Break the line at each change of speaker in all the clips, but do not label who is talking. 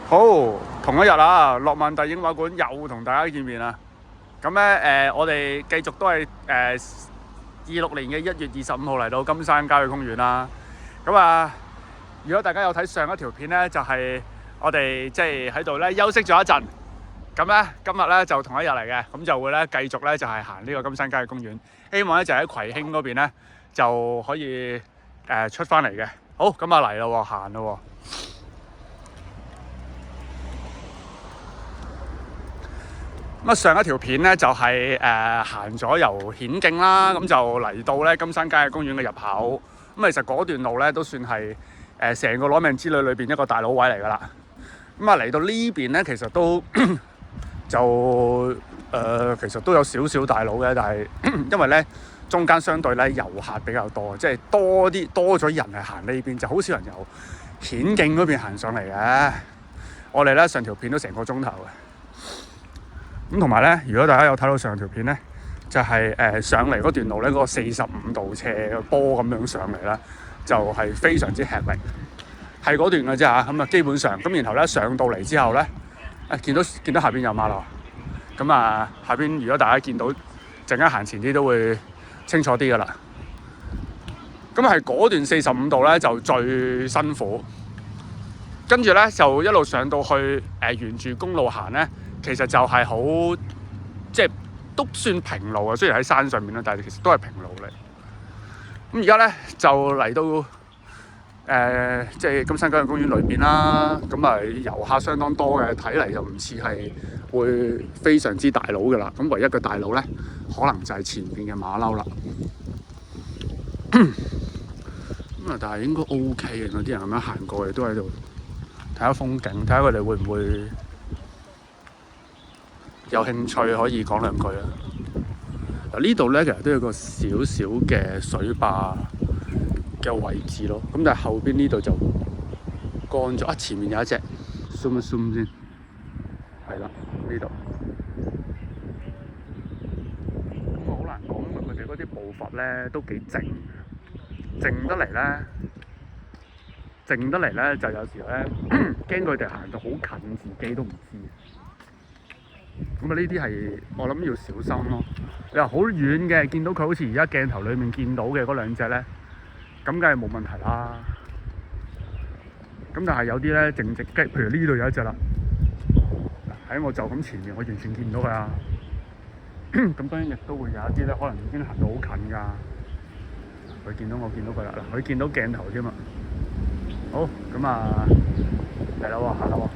好，同一日啊，諾曼第英華館又同大家見面啦。咁咧我哋繼續都係26年嘅1月25號嚟到金山郊野公園啦。咁啊，如果大家有睇上一條片咧，就係我哋即係喺度咧休息咗一陣。咁咧今日咧就同一日嚟嘅，咁就會咧繼續咧就係行呢個金山郊野公園。希望咧就喺葵興嗰邊咧就可以出翻嚟嘅。好，咁啊嚟啦喎，行啦喎。咁上一條片咧就係行咗由顯徑啦，咁就嚟到咧金山郊野公園嘅入口。咁其實嗰段路咧都算係成個攞命之旅裏邊一個大佬位嚟㗎啦。咁啊嚟到呢邊咧，其實都就其實都有少少大佬嘅，但係因為咧中間相對咧遊客比較多，即係多咗人係行呢邊，就好少人由顯徑嗰邊行上嚟嘅。我哋咧上條片都成個鐘頭嘅。咁同埋咧，如果大家有睇到上條片咧，就係上嚟嗰段路咧，嗰個45度斜嘅波咁樣上嚟啦，就係非常之吃力，係嗰段嘅啫嚇。咁啊，基本上咁，然後咧上到嚟之後咧，見到下邊有馬路，咁啊下邊如果大家見到陣間行前啲都會清楚啲噶啦。咁係嗰段45度咧就最辛苦，跟住咧就一路上到去沿住公路行咧。其實就係好，即係都算平路啊。雖然喺山上面啦，但係其實都係平路嚟。咁而家咧就嚟到即係金山郊野公園裏邊啦。咁啊遊客相當多嘅，睇嚟就唔似係會非常之大佬㗎啦。咁唯一嘅大佬咧，可能就係前邊嘅馬騮啦。咁啊，但係應該 OK 嘅。有啲人咁樣行過去都喺度睇下風景，睇下佢哋會唔會有興趣可以講兩句啊！嗱，呢度咧其實都有個少少嘅水壩嘅位置咯。咁但係後邊呢度就乾咗啊！前面有一隻 zoom 一 zoom 先，係啦，呢度咁好難講，因為佢哋嗰啲步伐咧都幾靜得嚟咧，就有時咧驚佢哋行到好近自己都唔知。咁啊！呢啲係我諗要小心咯。你話好遠嘅，見到佢好似而家鏡頭裡面見到嘅嗰兩隻咧，咁梗係冇問題啦。咁但係有啲咧靜靜雞，譬如呢度有一隻啦，喺我就咁前面，我完全見唔到佢啊。咁當然亦都會有一啲咧，可能已經行到好近㗎。佢見到我見到佢啦，嗱，佢見到鏡頭添啊。好，咁啊嚟啦喎，行啦喎。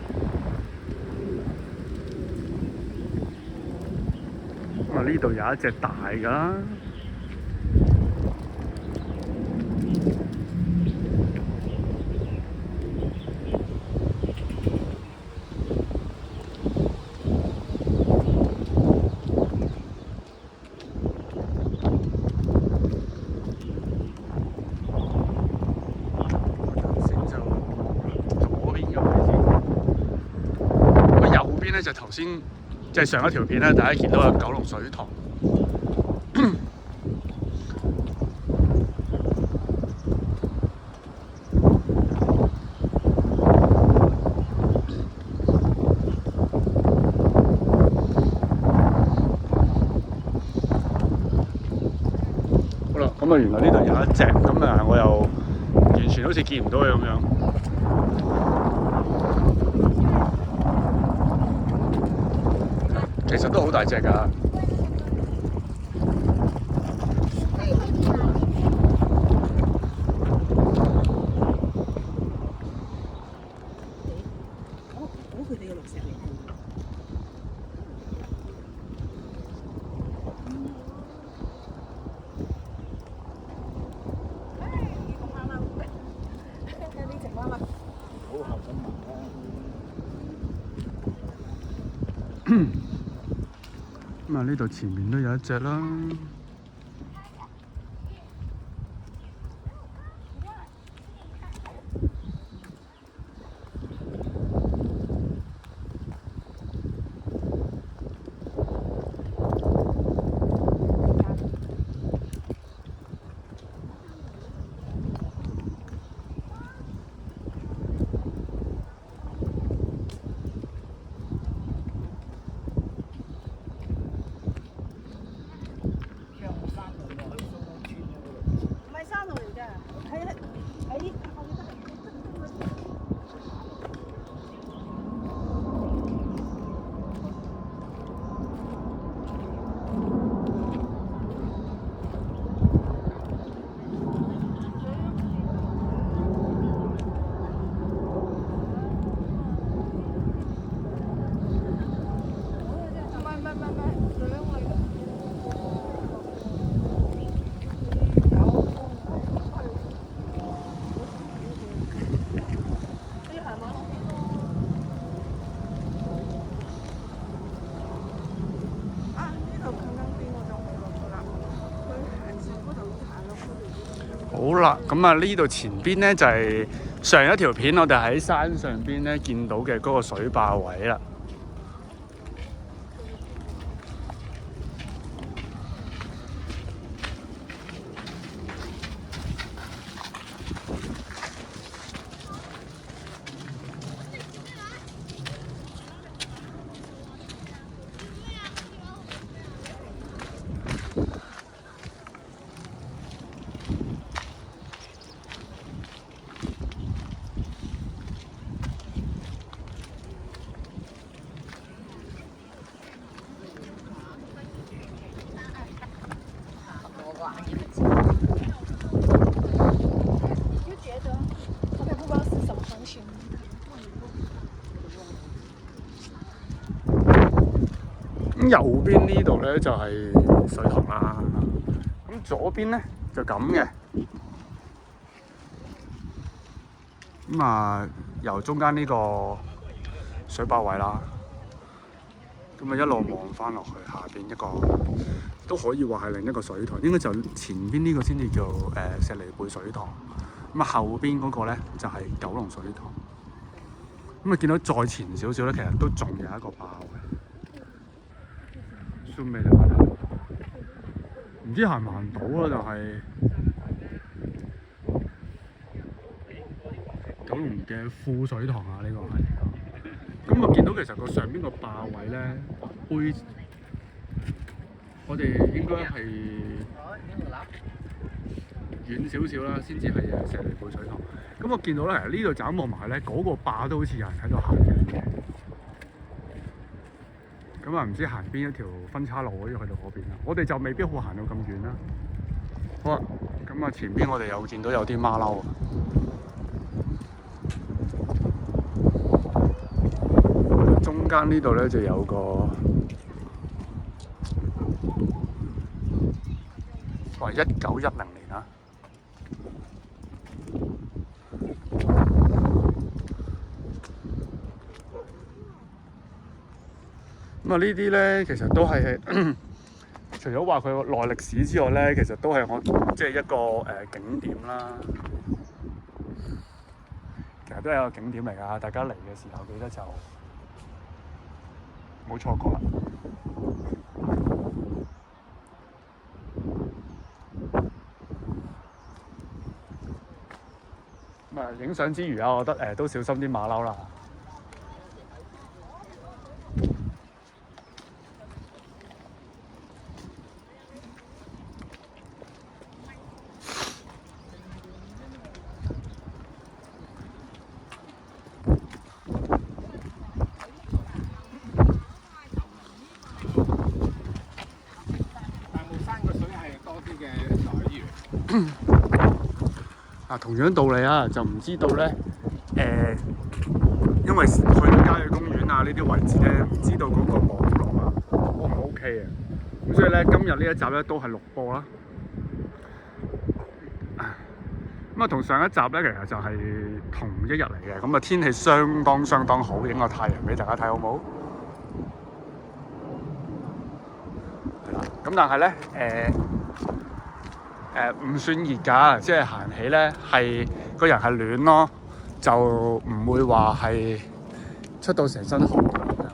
咁啊！呢度有一隻大㗎啦，頭先就左邊嘅位置，咁啊右邊咧就頭先。即係上一條片咧，大家見到有九龍水塘。好啦，咁啊原來呢度有一隻，咁啊我又完全好似見唔到佢咁樣。其實都好大隻㗎。
佢哋嘅綠石嚟。好後生埋啦。
咁啊，呢度前面都有一隻啦。
係啦，喺
好啦，咁啊呢度前邊咧就係上一條片我哋喺山上邊咧見到嘅嗰個水壩位啦。咁右邊呢度咧就係水塘啦，咁左邊咧就咁嘅，咁啊由中間呢個水壩位啦，咁啊一路望翻落去下邊一個都可以話係另一個水塘，應該就前邊呢個先至叫石梨貝水塘，咁啊後邊嗰個咧就係九龍水塘，咁啊見到再前少少咧，其實都仲有一個壩嘅。算未嚟，唔知行唔行到啊？就係九龍嘅富水塘啊！呢個係咁啊，見到其實個上邊個壩位咧，背我哋應該係遠少少啦，先至係石梨貝水塘。咁我見到咧，呢度斬望埋咧，嗰個壩都好似有人喺度行嘅。咁啊，唔知行邊一條分岔路可以去到嗰邊啦。我哋就未必會行到咁遠啦。好啊，咁啊，前邊我哋又見到有啲馬騮啊。中間呢度咧就有個話1910年啊。咁啊，呢啲咧其實都係除咗話佢耐歷史之外咧，其實都係我即係一個景點啦。其實都係一個景點嚟㗎，大家嚟嘅時候記得就冇錯過啦。咁啊，影相之餘啊，我覺得都小心啲馬騮啦。同樣道理啊，就唔知道咧，因為去到郊野公園啊呢啲位置咧，唔知道嗰個網絡啊 O 唔 OK 啊，咁所以咧今日呢一集咧都係錄播啦。咁啊，同上一集咧其實就係同一日嚟嘅，咁啊天氣相當好，影個太陽俾大家睇好唔好？係啦，咁但係咧唔算熱㗎，即係行起咧係個人係暖咯，就唔會話係出到成身汗咁樣。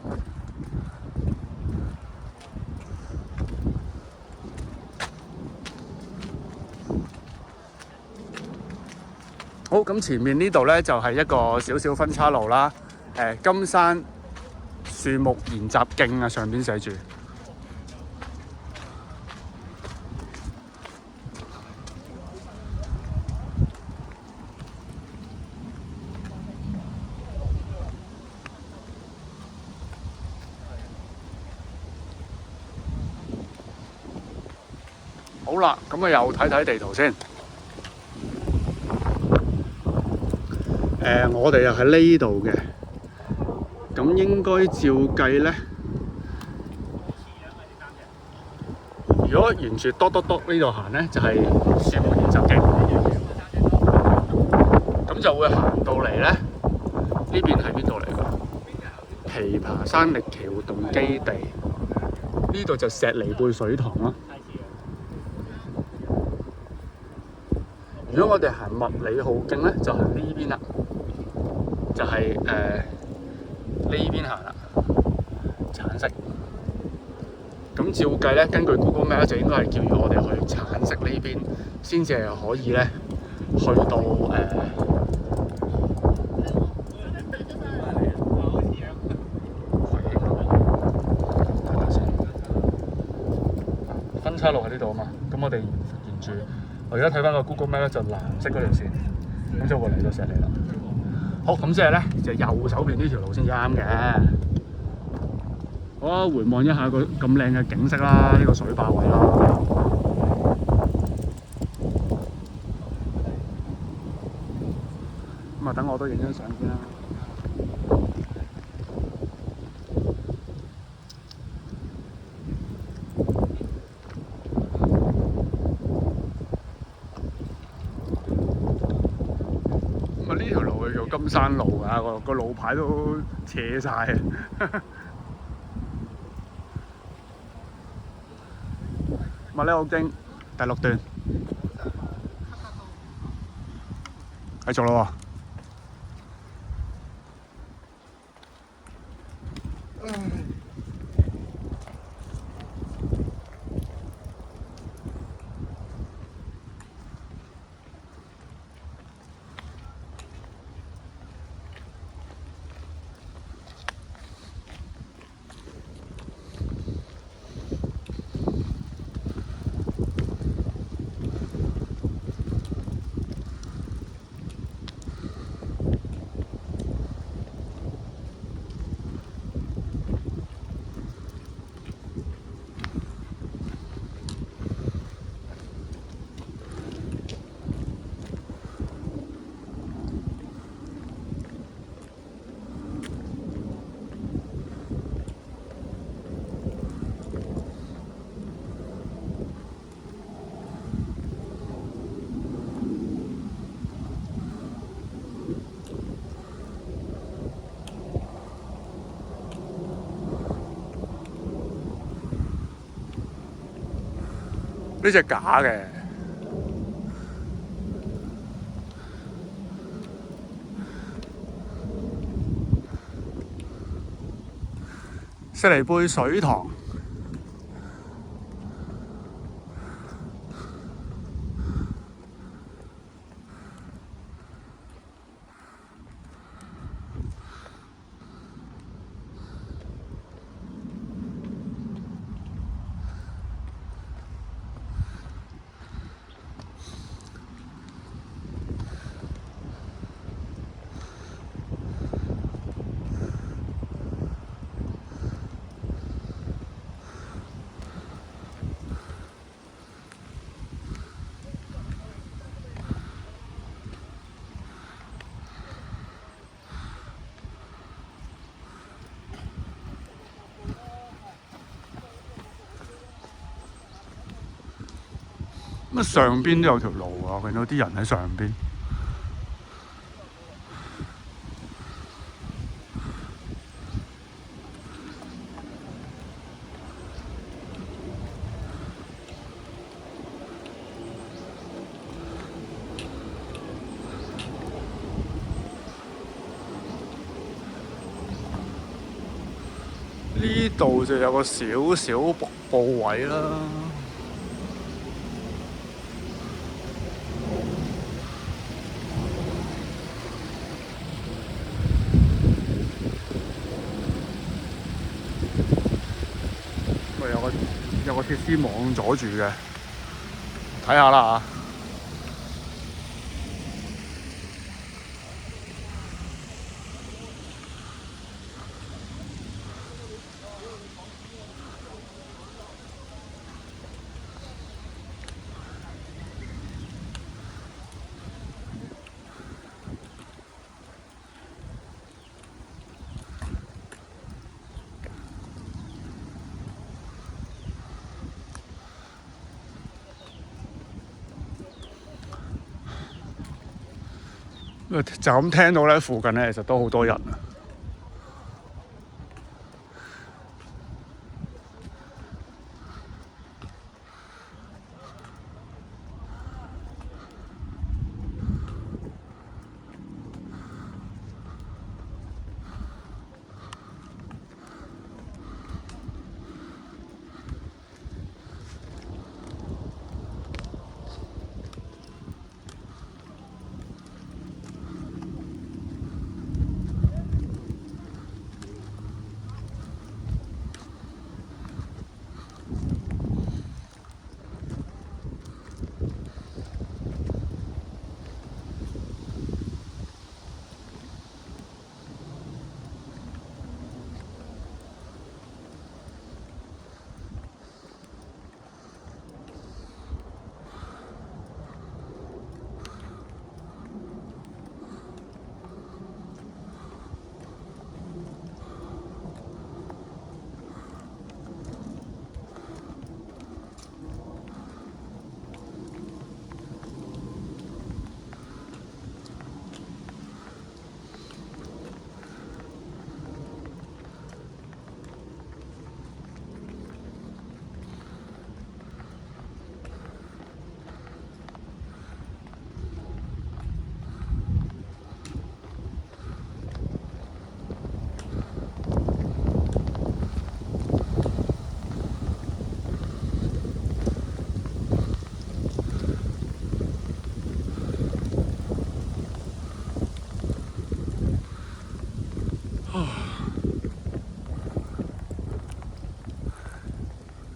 好，咁前面呢度咧就係一個少少分岔路啦，金山樹木研習徑啊，上邊寫住。好啦，咁啊又睇睇地圖先。我哋又喺呢度嘅，咁應該照計咧，如果沿住篤呢度行咧，就係樹木研習徑，咁就會行到嚟咧。呢邊係邊度嚟㗎？琵琶山歷奇活動基地，呢度就石梨貝水塘咯。如果我哋行麥理浩徑咧，就行呢邊啦，就係呢邊行啦，橙色。咁照計咧，根據 Google Map 就應該係叫住我哋去橙色呢邊，先至係可以咧去到分岔路喺呢度啊嘛。咁我哋沿住我而家睇翻個 Google Map 咧，就藍色嗰條線，咁就會嚟到石梨啦。好，咁即係咧就右手邊呢條路先至啱嘅。好啊，回望一下個咁靚嘅景色啦，呢個水壩位啦。咁啊，等我都影張相先啦。咁啊，呢條路叫做金山路啊，個路牌都斜晒啊！麥理浩徑第6段，繼續咯喎。呢隻假嘅，石梨貝水塘。咁上邊都有條路啊，我見到啲人喺上邊。呢度就有個少少瀑布位啦。有個鐵絲網阻住嘅，睇下啦嚇。就咁聽到咧，附近咧其實都好多人啊。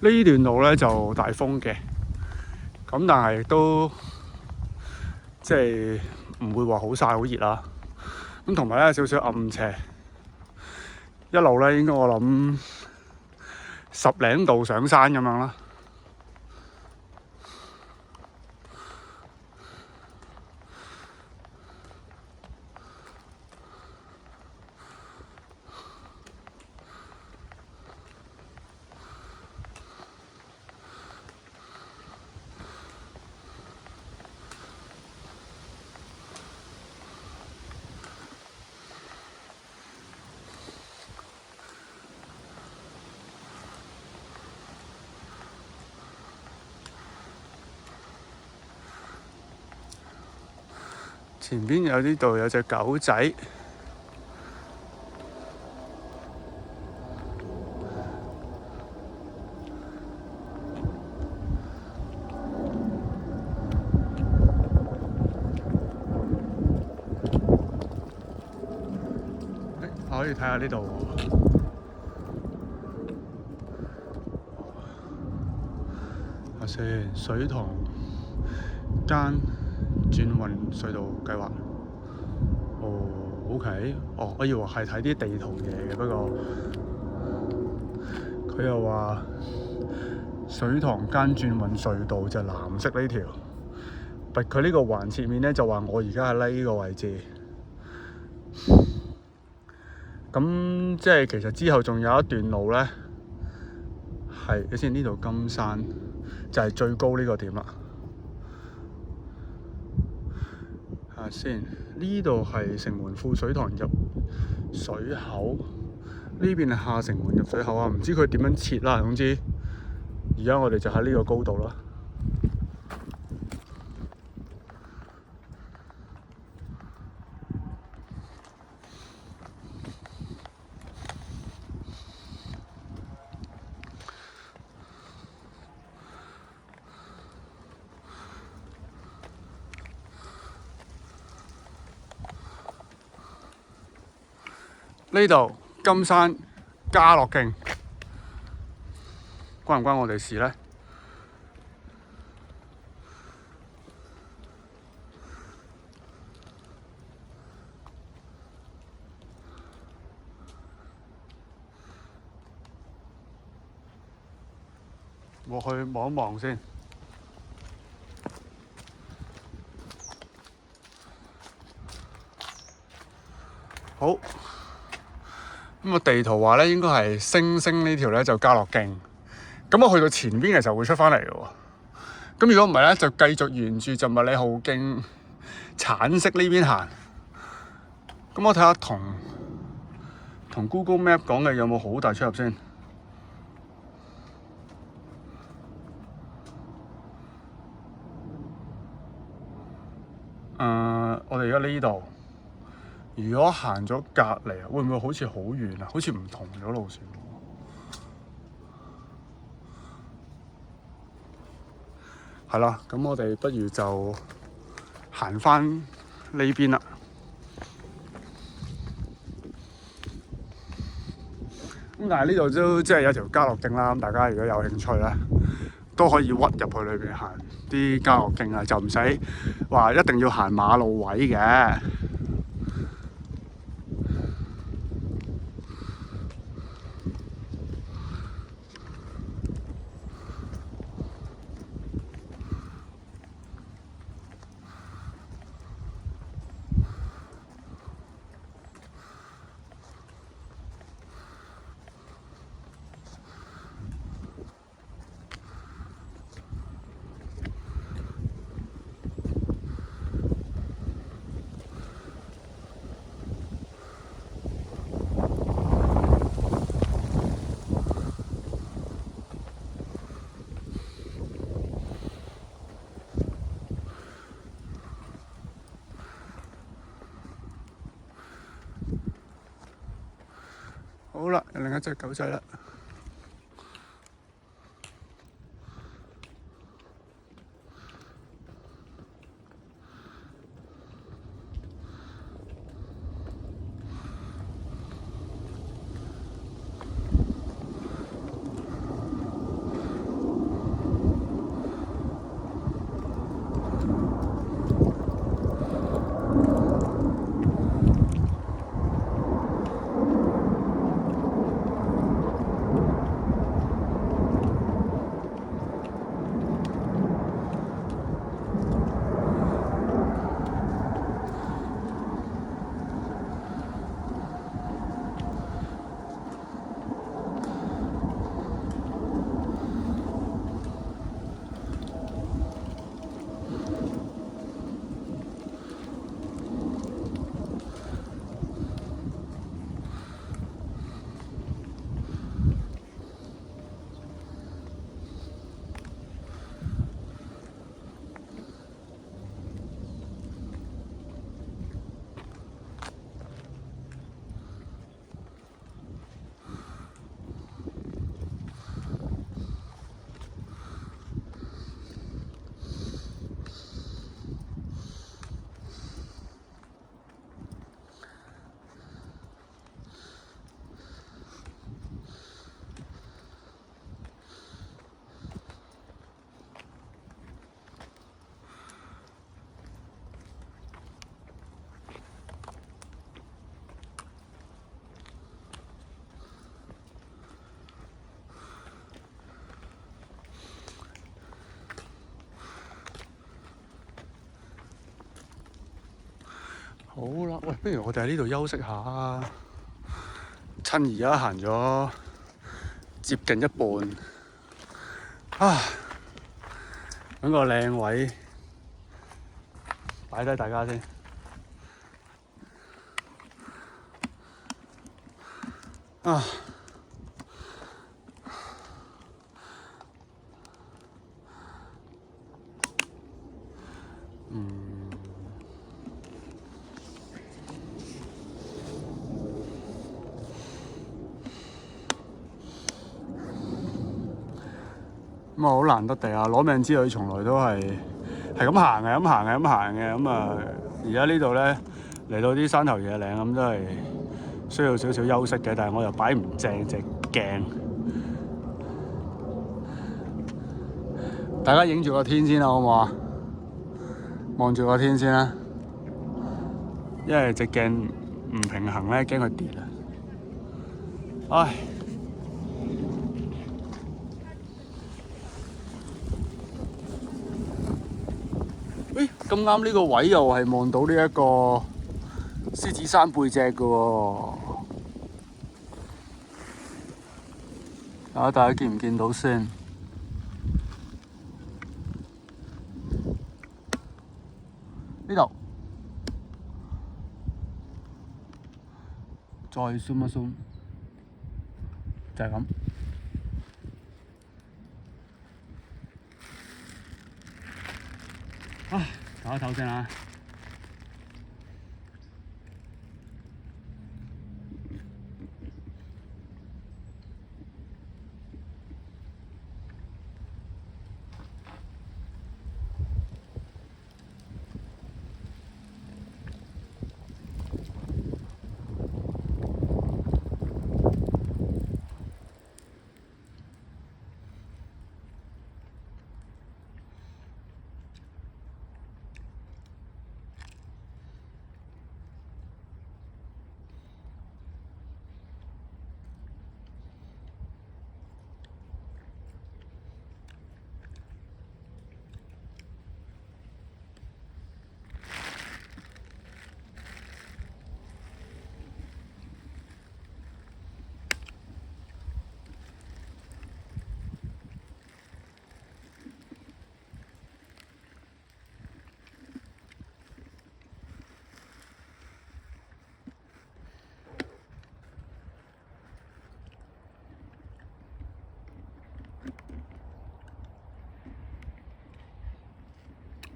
呢段路咧就大風嘅，咁但係都即係唔會話好曬好熱啦。咁同埋咧少少暗斜，一路咧應該我諗10零度上山咁樣啦。前邊有呢度有隻狗仔，可以睇下呢度。睇下先，水塘間轉運隧道計劃。OK， 我以為係睇啲地圖嘢嘅，不過佢又話水塘間轉運隧道就藍色呢條，但佢呢個環切面咧就話我而家喺呢個位置。咁即係其實之後仲有一段路咧，係你先呢度金山就係最高呢個點啦。睇下先，呢度係城門副水塘入水口，呢邊係下城門入水口啊！唔知佢點樣設啦，總之而家我哋就喺呢個高度啦。呢度金山家樂徑，關唔關我哋事呢？我去望一望先。好。咁個地圖話咧，應該係星星呢條咧就家樂徑。咁我去到前邊嘅時候會出翻嚟嘅喎。咁如果唔係咧，就繼續沿住就麥理浩徑橙色呢邊行。咁我睇下同 Google Map 講嘅有冇好大出入先。我哋而家呢度，如果行咗隔離，會唔會好似好遠啊？好似唔同咗路線喎。係啦，咁我哋不如就行返呢邊啦。咁但係呢度都即係有條家樂徑啦，咁大家如果有興趣咧，都可以屈入去裏邊行啲家樂徑啊，就唔使話一定要行馬路位嘅。好啦，有另一隻狗仔啦。好啦，喂，不如我哋喺呢度休息下啊！趁而家行咗接近一半，揾個靚位擺低大家先。咁啊，好難得地啊！攞命之旅從來都係咁行嘅，咁行嘅，咁行嘅。咁啊，而家呢度咧嚟到啲山頭野嶺，咁都係需要少少休息嘅。但係我又擺唔正隻鏡，大家影住個天先啦，好唔好啊？望住個天先啦，因為隻鏡唔平衡咧，驚佢跌啊！唉。咁啱呢個位又係望到呢一個獅子山背脊嘅喎，大家見唔見到先？呢度再 zoom 一 zoom，就係咁。啊，唞一唞先啦。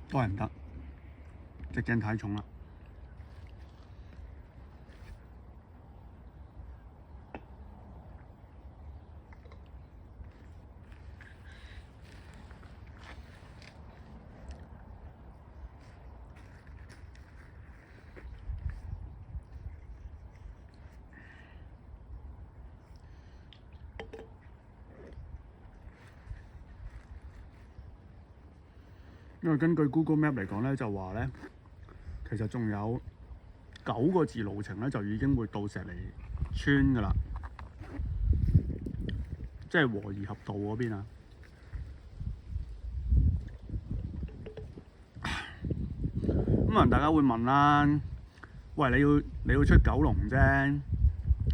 都係唔得，隻鏡太重啦。因為根據 Google Map 嚟講咧，就話咧，其實仲有9個字路程咧，就已經會到石籬村噶啦，即係和宜合道嗰邊啊。咁可能大家會問啦，喂，你要出九龍啫，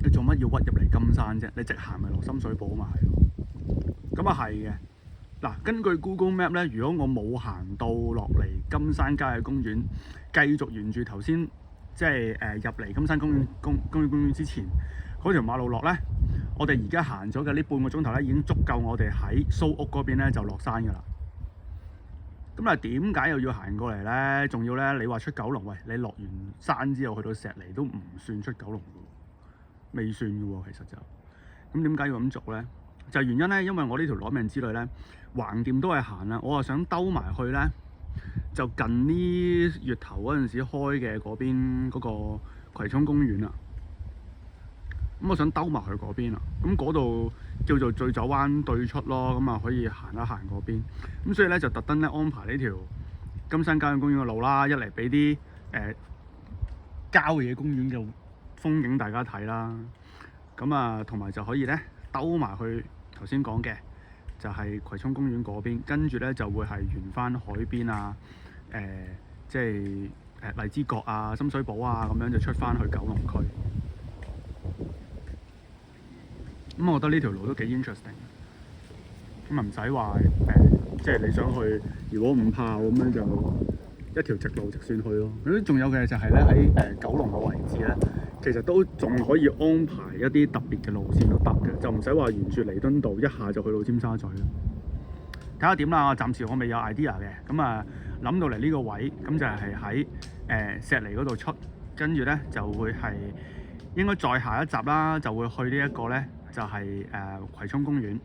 你做乜要屈入嚟金山啫？你直行咪落深水埗嘛係咯。咁啊係嘅。嗱，根據 Google Map 咧，如果我冇行到落嚟金山郊野公園，繼續沿住頭先即係入嚟金山公園之前嗰條馬路落咧，我哋而家行咗嘅呢半個鐘頭咧，已經足夠我哋喺蘇屋嗰邊咧就落山㗎啦。咁啊，點解又要行過嚟咧？仲要咧，你話出九龍，喂，你落完山之後去到石籬都唔算出九龍㗎喎，未算㗎喎，其實就咁點解要咁做咧？就係原因咧，因為我呢條攞命之旅咧，橫掂都係行啦，我啊想兜埋去咧，就近呢月頭嗰陣時開嘅嗰邊嗰個葵涌公園啊。咁我想兜埋去嗰邊啊，咁嗰度叫做醉酒灣對出咯，咁啊可以行一行嗰邊。咁所以咧就特登咧安排呢條金山郊野公園嘅路啦，一嚟俾啲郊野公園嘅風景大家睇啦，咁啊同埋就可以咧兜埋去頭先講嘅，就係葵涌公園嗰邊，跟住咧就會係沿翻海邊啊，即係荔枝角啊、深水埗啊咁樣就出翻去九龍區。咁我覺得呢條路都幾 interesting， 咁啊唔使話即係你想去，如果唔怕咁樣就一條直路直線去咯。咁仲有嘅就係咧喺九龍嘅位置咧，其實都仲可以安排一啲特別嘅路線都得嘅，就唔使話沿住彌敦道一下就去到尖沙咀咯。睇下點啦，暫時我未有 idea 嘅，咁啊諗到嚟呢個位，咁就係喺石籬嗰度出，跟住咧就會係應該再下一集啦，就會去呢一個咧。就係葵涌公園，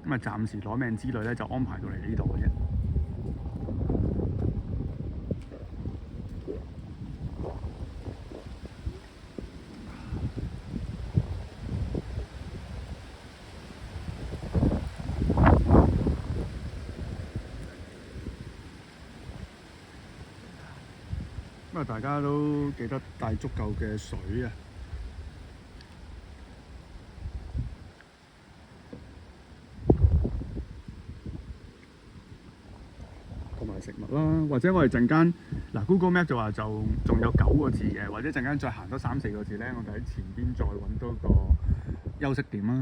咁啊暫時攞命之旅咧就安排到嚟呢度嘅啫。咁啊大家都記得帶足夠嘅水啊！食物啦，或者我哋陣間嗱 Google Map 就話就仲有9個字嘅，或者陣間再行多3-4個字咧，我哋喺前邊再揾多個休息點啦。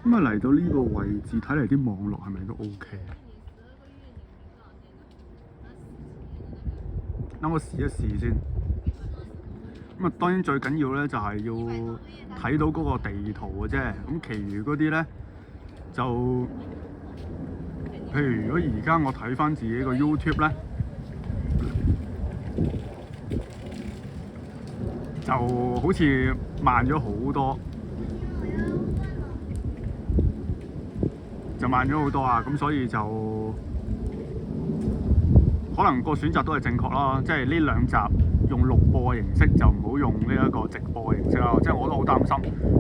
咁啊嚟到呢個位置，睇嚟啲網絡係咪都 OK？等我試一試先。咁啊，當然最緊要咧就係要睇到嗰個地圖嘅啫。咁其餘嗰啲咧就，譬如如果而家我睇翻自己個 YouTube 咧，就好似慢咗好多，啊！咁所以就可能個選擇都係正確啦。即係呢兩集用錄播嘅形式，就唔好用呢一個直播嘅形式啦。即係我都好擔心，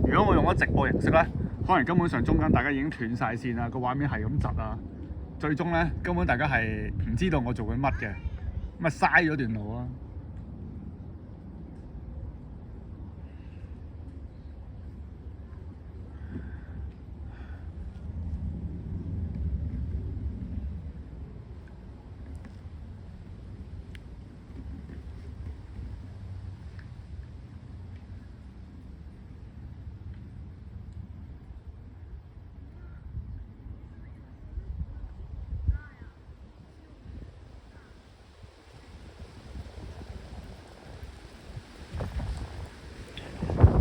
如果我用咗直播形式咧，可能根本上中間大家已經斷晒線啦，個畫面係咁窒啊，最終咧根本大家係唔知道我做緊乜嘅，咁啊嘥咗段路啊！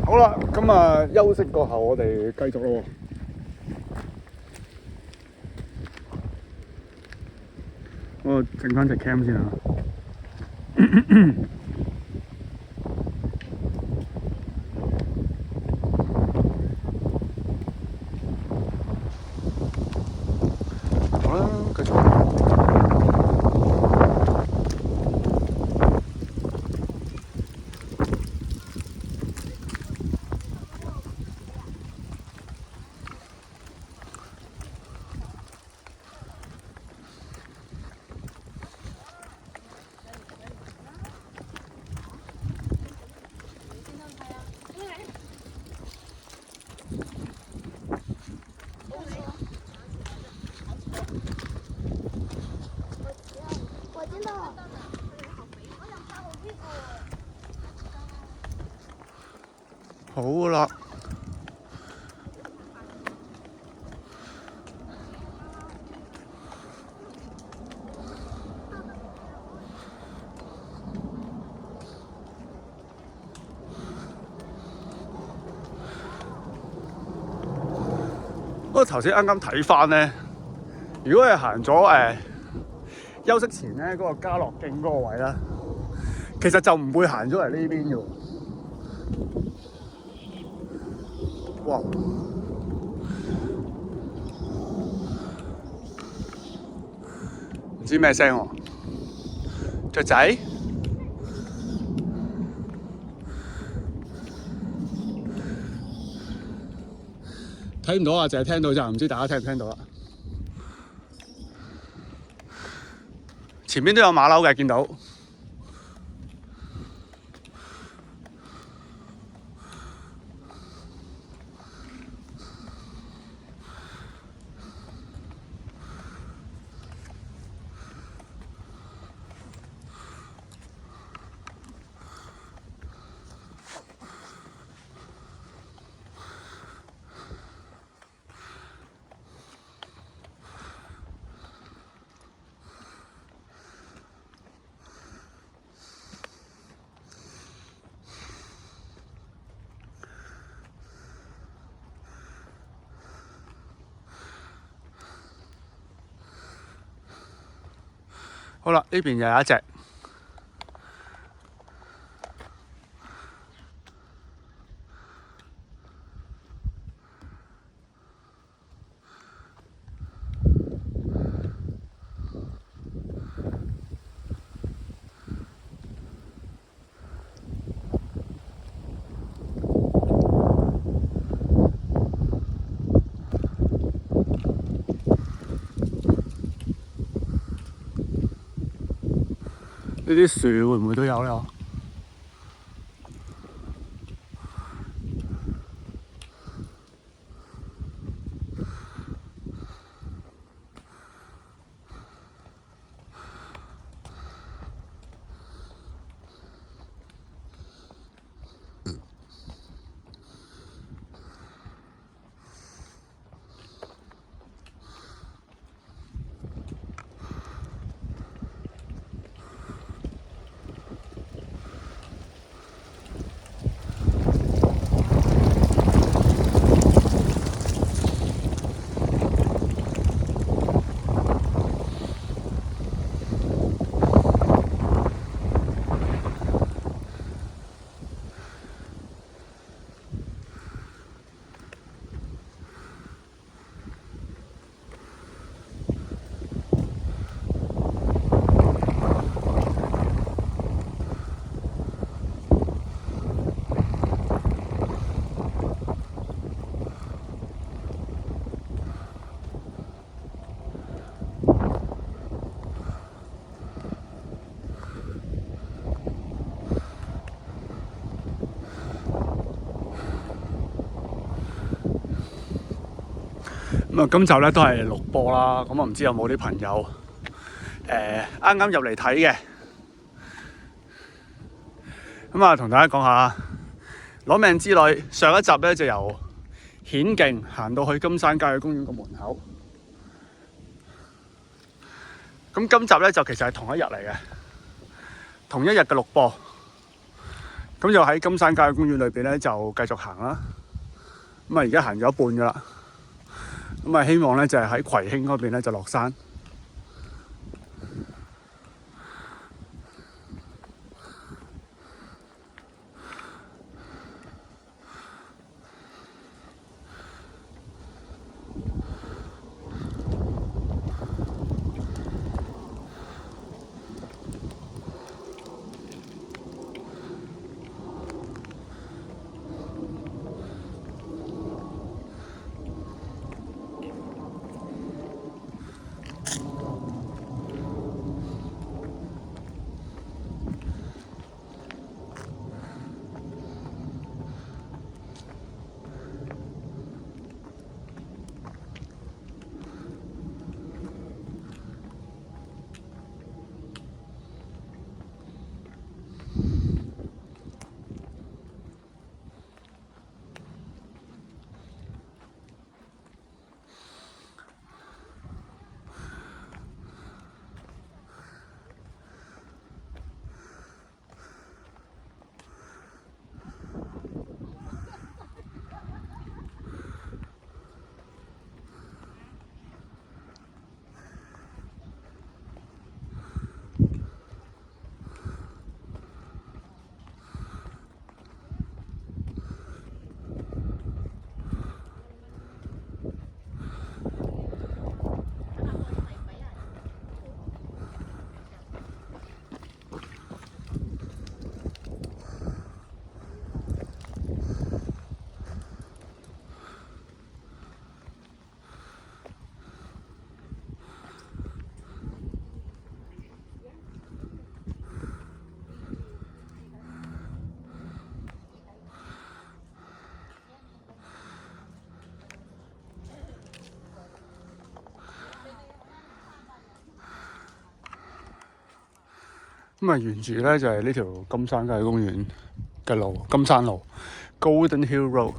好啦，咁啊休息過後，我哋繼續咯。我整翻隻 cam 先啊。好啦，繼續。好啦，不過頭先啱啱睇翻咧，如果係行咗休息前咧嗰個嘉樂徑嗰個位啦，其實就唔會行咗嚟呢邊嘅。哇！唔知咩聲喎？雀仔？睇唔到啊，淨係聽到咋，唔知大家聽唔聽到啦？前面都有馬騮嘅，見到。好啦，呢邊又有一隻。呢啲樹會唔會都有咧？咁啊，今集咧都係錄播啦。咁我唔知有冇啲朋友啱啱入嚟睇嘅。咁啊，同大家講下攞命之旅。上一集咧就由顯徑行到去金山郊野公園個門口。咁今集咧就其實係同一日嚟嘅，同一日嘅錄播。咁就喺金山郊野公園裏邊咧就繼續行啦。咁啊，而家行咗一半噶啦。咁啊，希望咧就係喺葵興嗰邊咧就落山。咁啊，沿住咧就係呢條金山郊野公園嘅路，金山路 （Golden Hill Road）。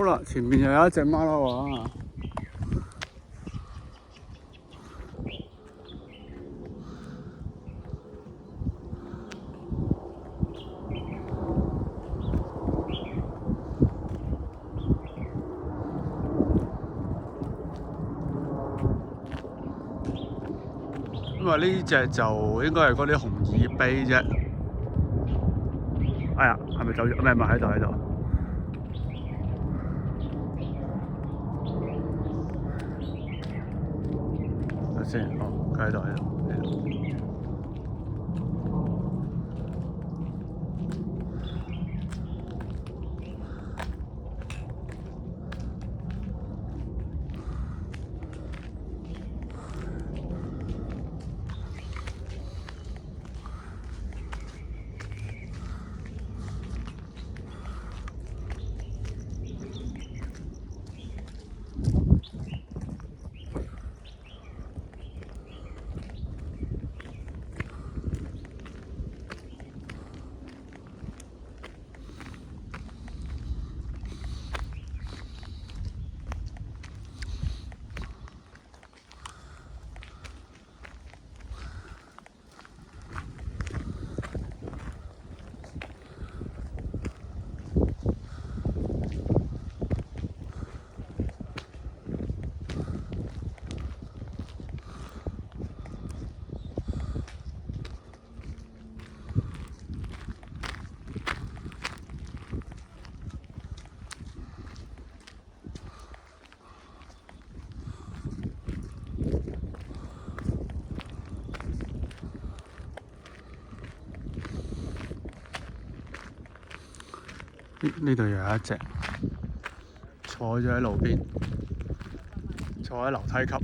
好啦，前面又有一隻馬騮啊！因為呢隻就應該係嗰啲紅耳鵯啫。哎呀，係咪走咗？唔係喺度喺度。睇先，哦，佢喺度喺度。呢度又有一隻坐咗喺路邊，坐喺樓梯級。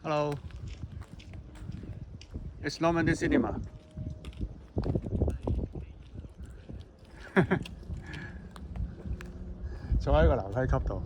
Hello，it's Normandy Cinema 坐喺個樓梯級度。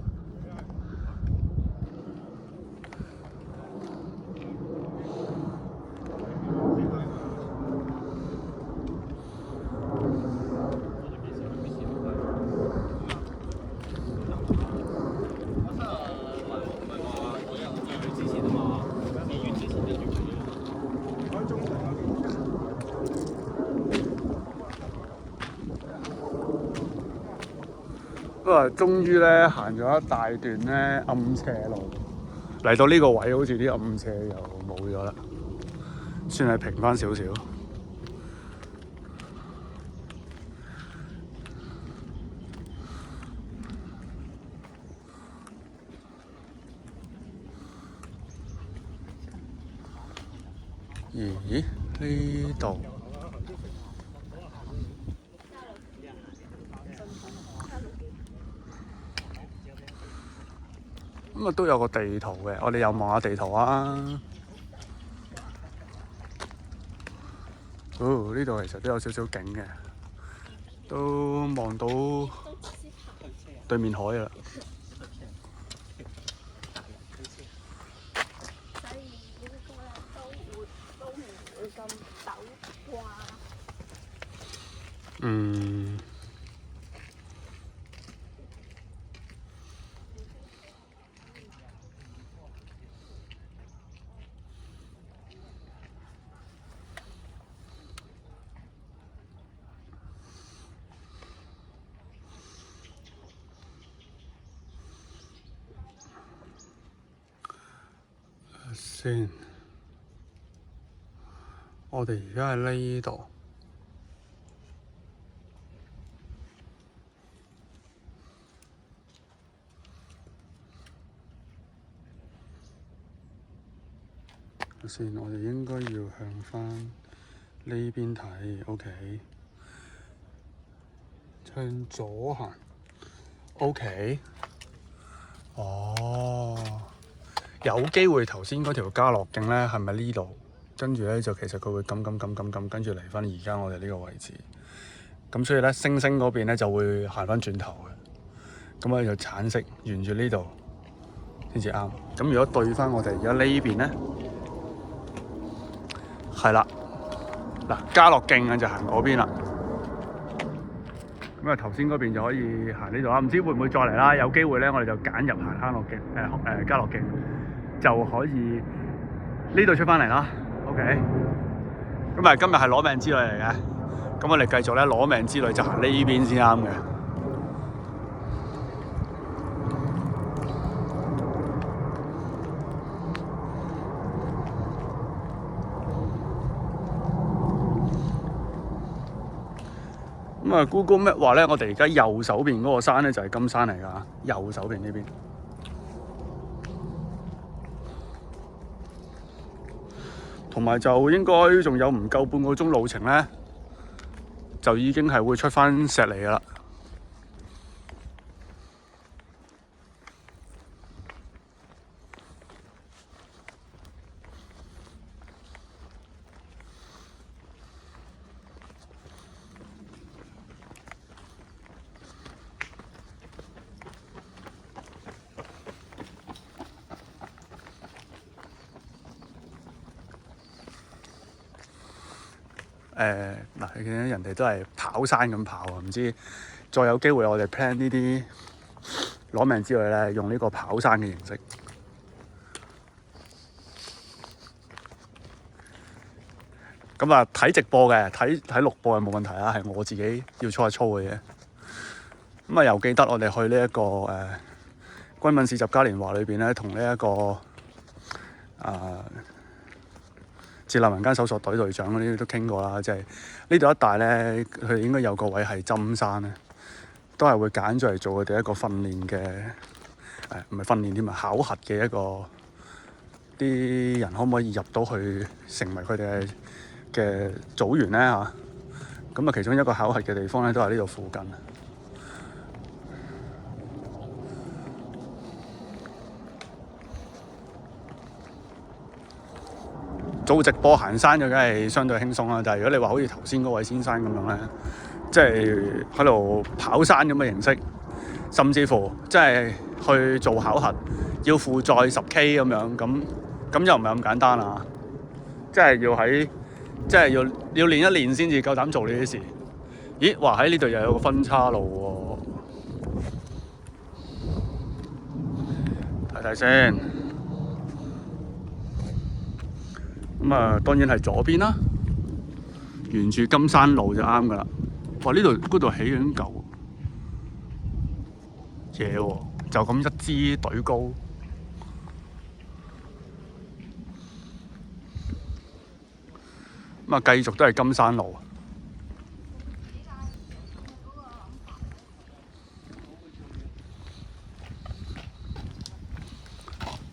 不過終於咧行咗一大段咧暗斜路，嚟到呢個位好似啲暗斜又冇咗啦，算係平返少少。咦？呢度？咁啊都有個地圖嘅，我哋又望下地圖啊。哦，呢度其實都有少少景嘅，都望到對面海啦。
所以呢個咧都唔會咁陡啩。
嗯。先，我哋而家喺呢度。先，我哋應該要向翻呢邊睇 ，OK。向左行 ，OK。哦。有機會頭先嗰條嘉樂徑咧，係咪呢度？跟住咧就其實佢會咁，跟住嚟翻而家我哋呢個位置。咁所以咧，星星嗰邊咧就會行翻轉頭嘅。咁啊就橙色沿住呢度先至啱。咁如果對翻我哋而家呢邊咧，係啦，嗱嘉樂徑啊就行嗰邊啦。咁啊頭先嗰邊就可以行呢度啦，唔知會唔會再嚟啦？有機會咧，我哋就揀入行康樂徑嘉樂徑，就可以呢度出翻嚟啦。OK，咁啊今日係攞命之旅嚟嘅，咁我哋繼續咧攞命之旅就行呢邊先啱嘅。咁啊 ，Google Map 話咧，我哋而家右手邊嗰個山咧就係金山嚟㗎，右手邊呢邊。同埋就應該仲有唔夠半個鐘路程咧，就已經係會出翻石梨㗎啦。嗱，你見到人哋都係跑山咁跑啊，唔知再有機會我哋 plan 呢啲攞命之旅咧，用呢個跑山嘅形式。咁啊，睇直播嘅，睇錄播係冇問題啦，係我自己要操一操嘅啫。咁啊，又記得我哋去呢、一個軍品市集嘉年華裏邊咧，同呢一個自立民間搜索隊隊長嗰啲都傾過啦，即係呢度一帶咧，佢應該有個位係針山咧，都係會揀咗嚟做佢哋一個訓練嘅唔係訓練添啊，考核嘅一個啲人可唔可以入到去成為佢哋嘅組員咧嚇？咁啊，其中一個考核嘅地方咧都係呢度附近。做直播行山就梗係相對輕鬆啦，但係如果你話好似頭先嗰位先生咁樣咧，即係喺度跑山咁嘅形式，甚至乎即係去做考核，要負載10K 咁樣，咁又唔係咁簡單啊！即係要練一練先至夠膽做呢啲事。咦？哇！喺呢度又有個分岔路喎，睇睇先。咁啊，當然係左邊啦，沿住金山路就啱噶啦。哇！呢度嗰度起緊嚿嘢喎，就咁一支隊高。咁啊，繼續都係金山路。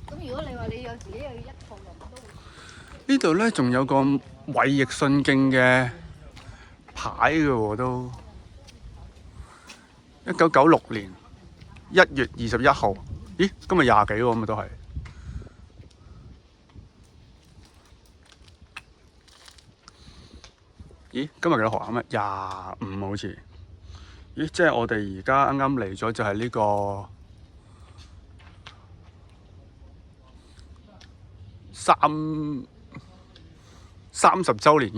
咁如果你話你有自己有一套人都會。
呢度咧仲有個衛奕信徑嘅牌嘅喎，都1996年1月21號。咦？今日20幾喎，咁啊都係。咦？今日幾多號啊？咩25好似。咦？即係我哋而家啱啱嚟咗就係呢個30週年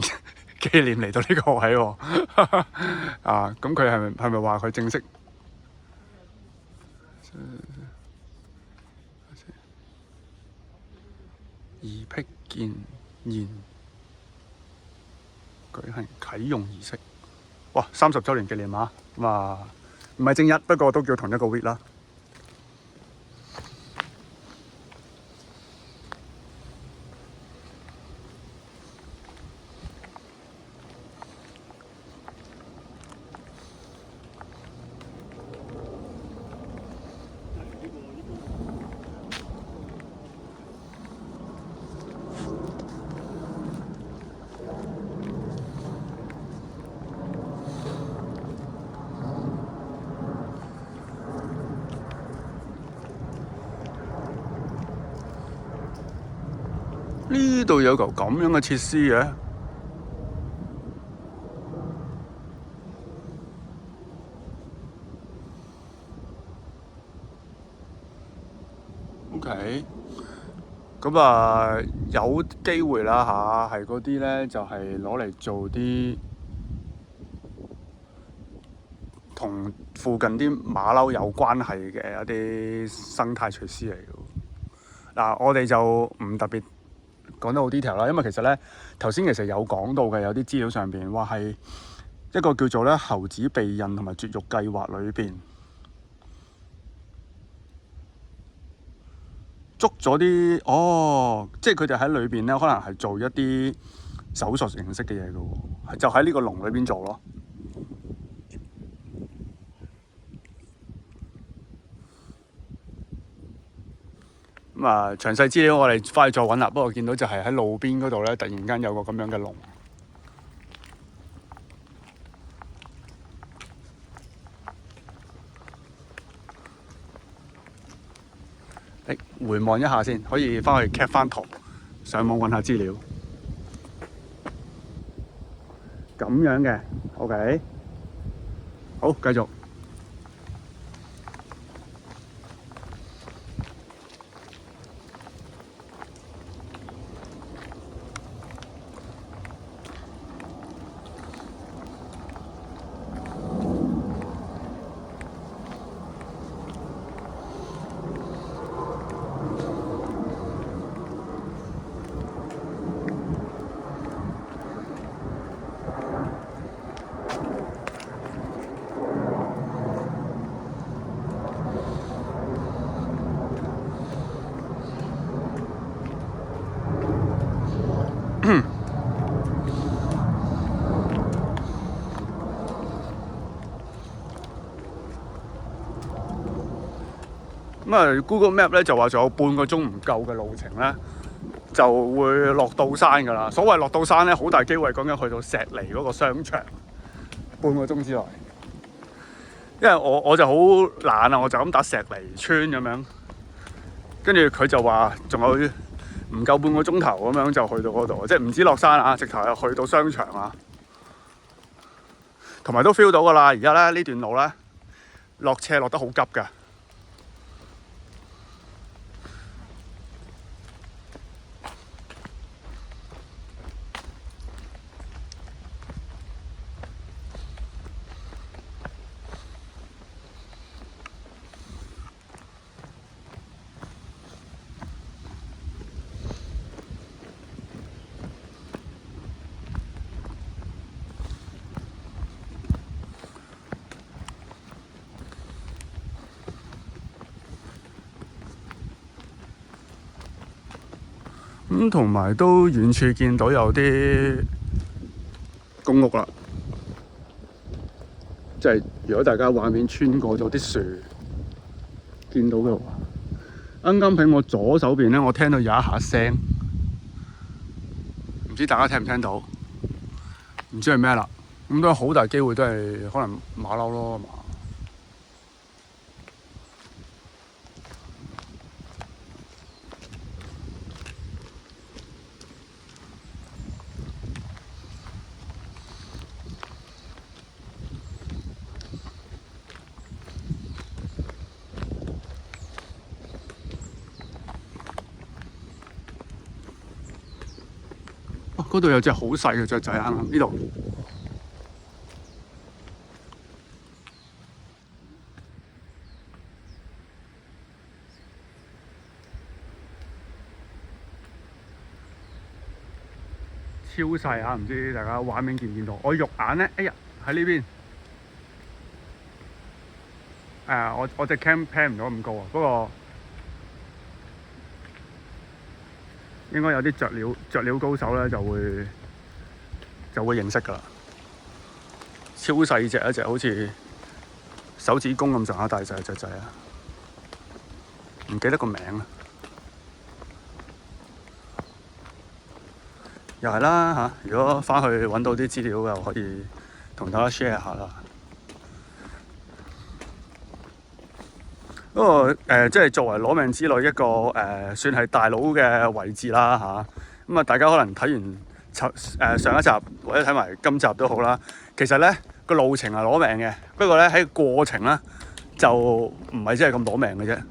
紀念嚟到呢個位喎。啊，咁佢係咪話佢正式儀式建言舉行啟用儀式？哇！30週年紀念啊！咁啊，唔係正日，不過都叫同一個 week 啦。呢度有嚿咁樣嘅設施嘅。OK，咁啊有機會啦嚇，係嗰啲咧就係攞嚟做啲同附近啲馬騮有關係嘅一啲生態設施嚟嘅。嗱，我哋就唔特別講得好 detail 啦，因為其實咧頭先其實有講到嘅，有啲資料上邊話係一個叫做咧猴子避孕同埋絕育計劃裏邊捉咗啲即係佢哋喺裏邊咧，可能係做一啲手術形式嘅嘢嘅喎，就喺呢個籠裏邊做咯。咁啊，詳細資料我哋翻去再揾啦。不過見到就係喺路邊嗰度咧，突然間有個咁樣嘅籠。回望一下先，可以翻去 cap 翻圖，上網揾下資料。咁樣嘅 ，OK， 好，繼續。咁啊 ，Google Map 咧就話仲有半個鐘唔夠嘅路程咧，就會落到山㗎啦。所謂落到山咧，好大機會講緊去到石梨嗰個商場，半個鐘之內。因為我就好懶啊，我就咁打石梨村咁樣，跟住佢就話仲有唔夠半個鐘頭咁樣就去到嗰度，即係唔止落山啊，直頭係去到商場啊，同埋都 feel 到㗎啦。而家咧呢段路咧落斜落得好急㗎。咁同埋都遠處見到有啲公屋啦，即係如果大家畫面穿過咗啲樹，見到嘅話，啱啱喺我左手邊咧，我聽到有一下聲，唔知大家聽唔聽到？唔知係咩啦，咁都好大機會都係可能馬騮咯，係嘛？嗰度有隻好細嘅雀仔啱啱呢度。超細啊！唔知大家畫面見唔見到？我肉眼咧，哎呀喺呢邊。我隻 cam pan 唔到咁高啊，不過應該有啲雀鳥高手咧就會認識㗎啦。超細隻一隻，好似手指公咁上下大細嘅雀仔啊！唔記得個名啊！又係啦嚇，如果翻去揾到啲資料又可以同大家 share 下啦。不過即係作為攞命之旅一個算係大佬嘅位置啦嚇。咁啊，大家可能睇完上一集或者睇埋今集都好啦。其實咧個路程係攞命嘅，不過咧喺過程咧就唔係真係咁攞命嘅啫。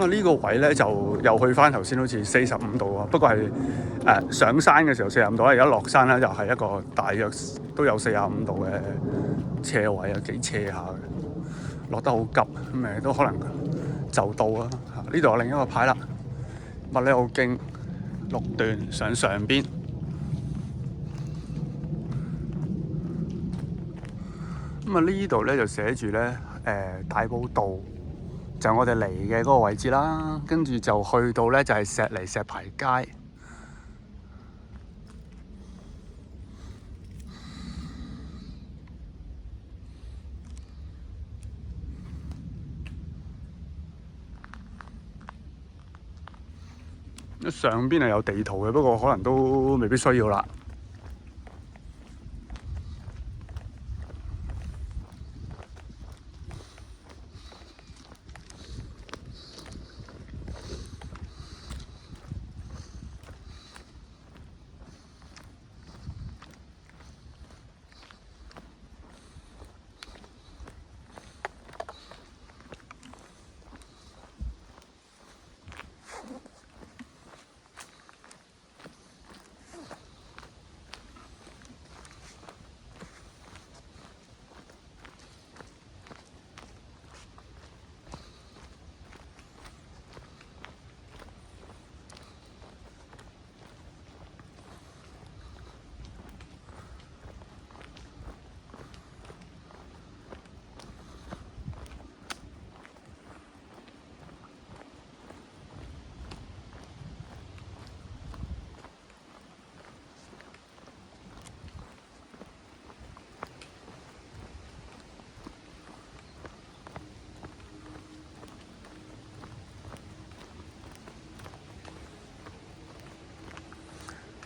咁啊呢個位咧就又去翻頭先好似45度啊，不過係上山嘅時候45度，而家落山咧又係一個大約都有45度嘅斜位啊，幾斜下嘅，落得好急咁都可能就到啦。呢度有另一個牌啦，麥理浩徑6段上邊。咁啊呢度咧就寫住咧大埔道就係我哋嚟嘅嗰個位置啦，跟住就去到咧就係石梨石牌街。上邊係有地圖嘅，不過可能都未必需要啦。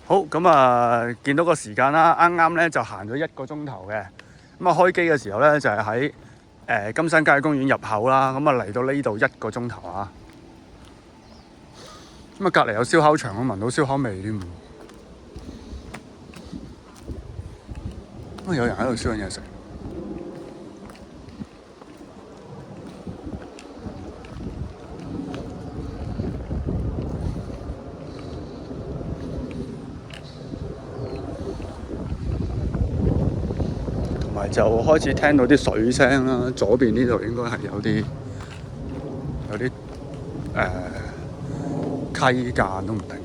好咁啊，見到個時間啦，啱啱咧就行咗1個鐘頭嘅。咁啊開機嘅時候咧就係喺金山郊野公園入口啦。咁啊嚟到呢度1個鐘頭啊。咁啊隔離有燒烤場，我聞到燒烤味添。咁啊有人喺度燒緊嘢食。就開始聽到啲水聲啦，左邊呢度應該係有啲溪澗都唔定。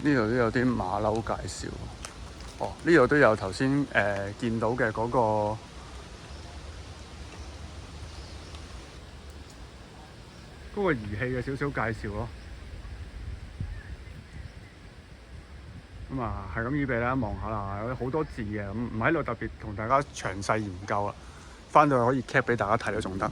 呢度都有啲馬騮介紹。哦，呢度都有頭先見到嘅嗰個儀器嘅少少介紹咯。咁啊，係咁預備啦，望下啦，有好多字嘅，咁唔喺度特別同大家詳細研究啦。翻到去可以 cap 俾大家睇都仲得。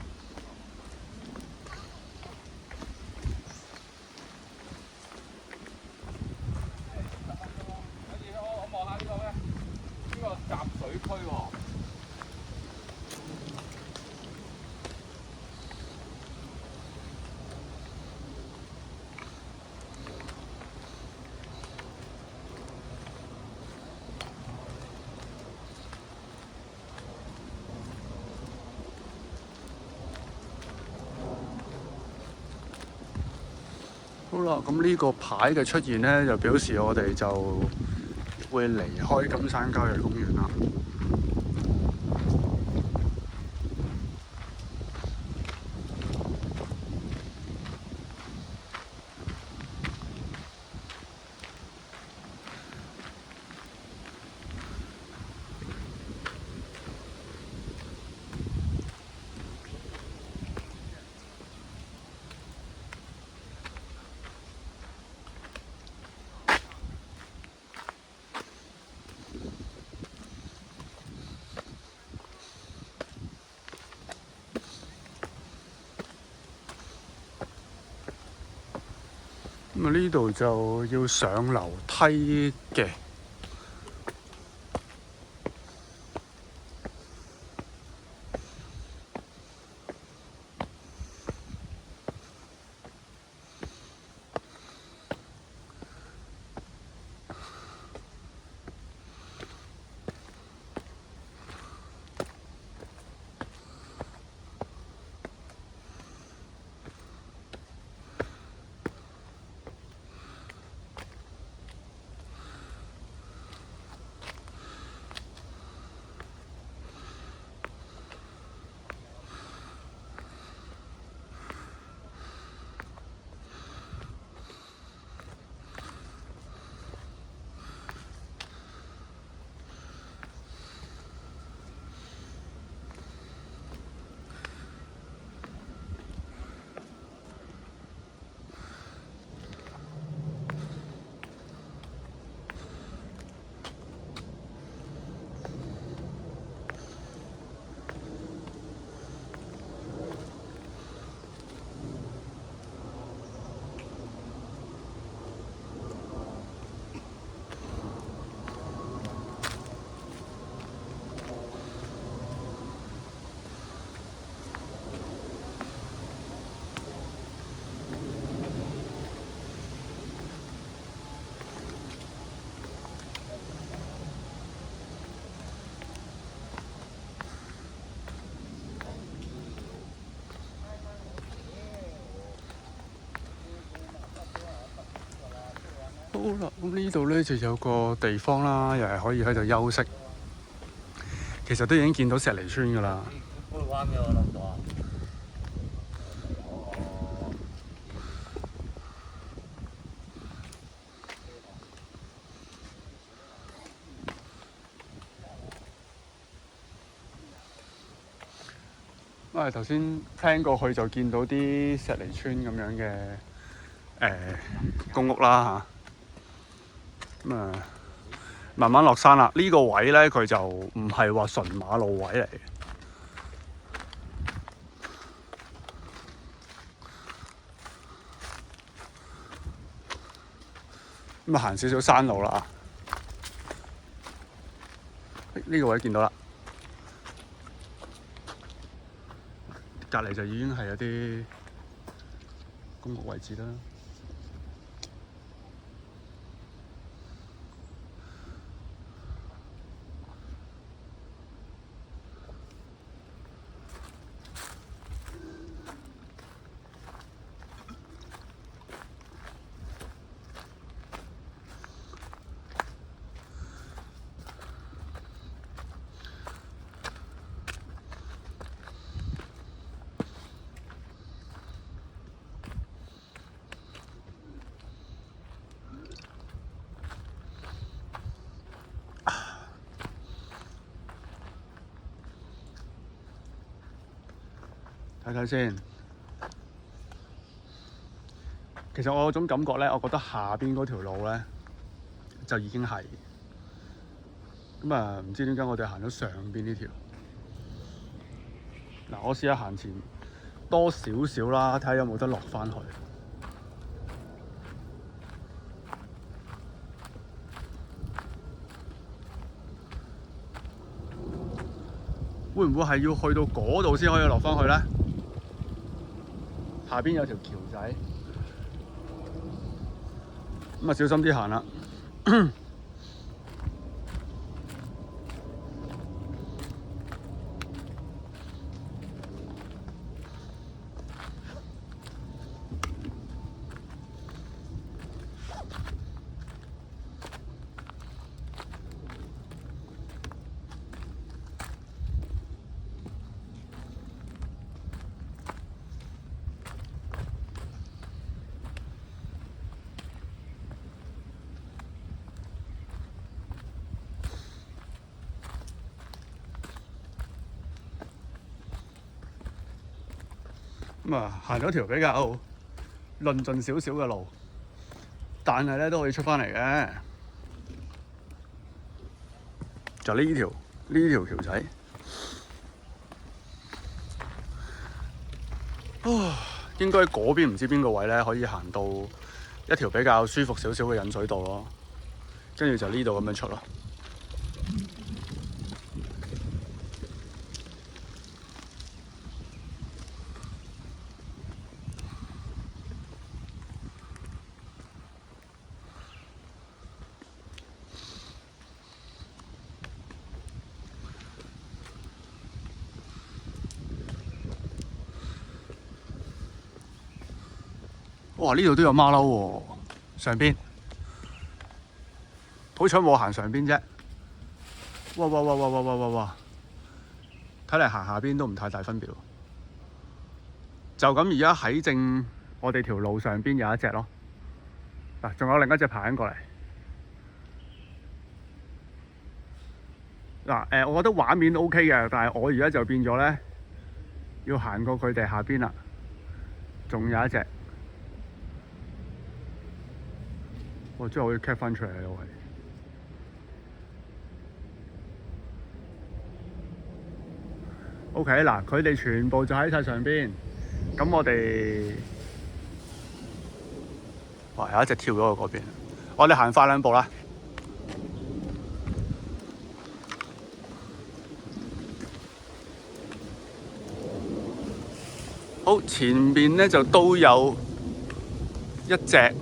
好啦，咁呢個牌嘅出現咧，就表示我哋就會離開金山郊野公園啦。咁啊呢度就要上樓梯嘅。好啦，咁呢度咧就有個地方啦，又係可以喺度休息。其實都已經見到石梨村㗎啦。因為頭先 plan 過去就見到啲石梨村咁樣嘅公屋啦嚇。咁啊，慢慢落山啦。呢個位咧，佢就唔係話純馬路位嚟嘅。咁啊，行少少山路啦。呢個位見到啦，隔離就已經係有啲公屋位置啦。睇睇先，其實我有種感覺咧，我覺得下邊嗰條路咧就已經係咁啊！唔知點解我哋行咗上邊呢條嗱，我試下行前多少少啦，睇下有冇得落返去。會唔會係要去到嗰度先可以落返去咧？下邊有條橋仔，咁啊小心啲行啦。咁啊，行咗條比較論盡少少嘅路，但係咧都可以出返嚟嘅。就呢條橋仔，應該嗰邊唔知邊個位咧可以行到一條比較舒服少少嘅引水道咯，跟住就呢度咁樣出咯。哇！呢度都有馬騮喎，上邊。好彩冇行上邊啫。哇！睇嚟行下邊都唔太大分別喎。就咁而家喺正我哋條路上邊有一隻咯。嗱，仲有另一隻爬緊過嚟。嗱，我覺得畫面 OK 嘅，但係我而家就變咗咧，要行過佢哋下邊啦。仲有一隻。我真係可以 cap 翻出嚟咯，喂！OK， 嗱，佢哋全部就喺晒上邊，咁我哋，哇，有一隻跳咗去嗰邊，我哋行快兩步啦。好，前面咧就都有一隻。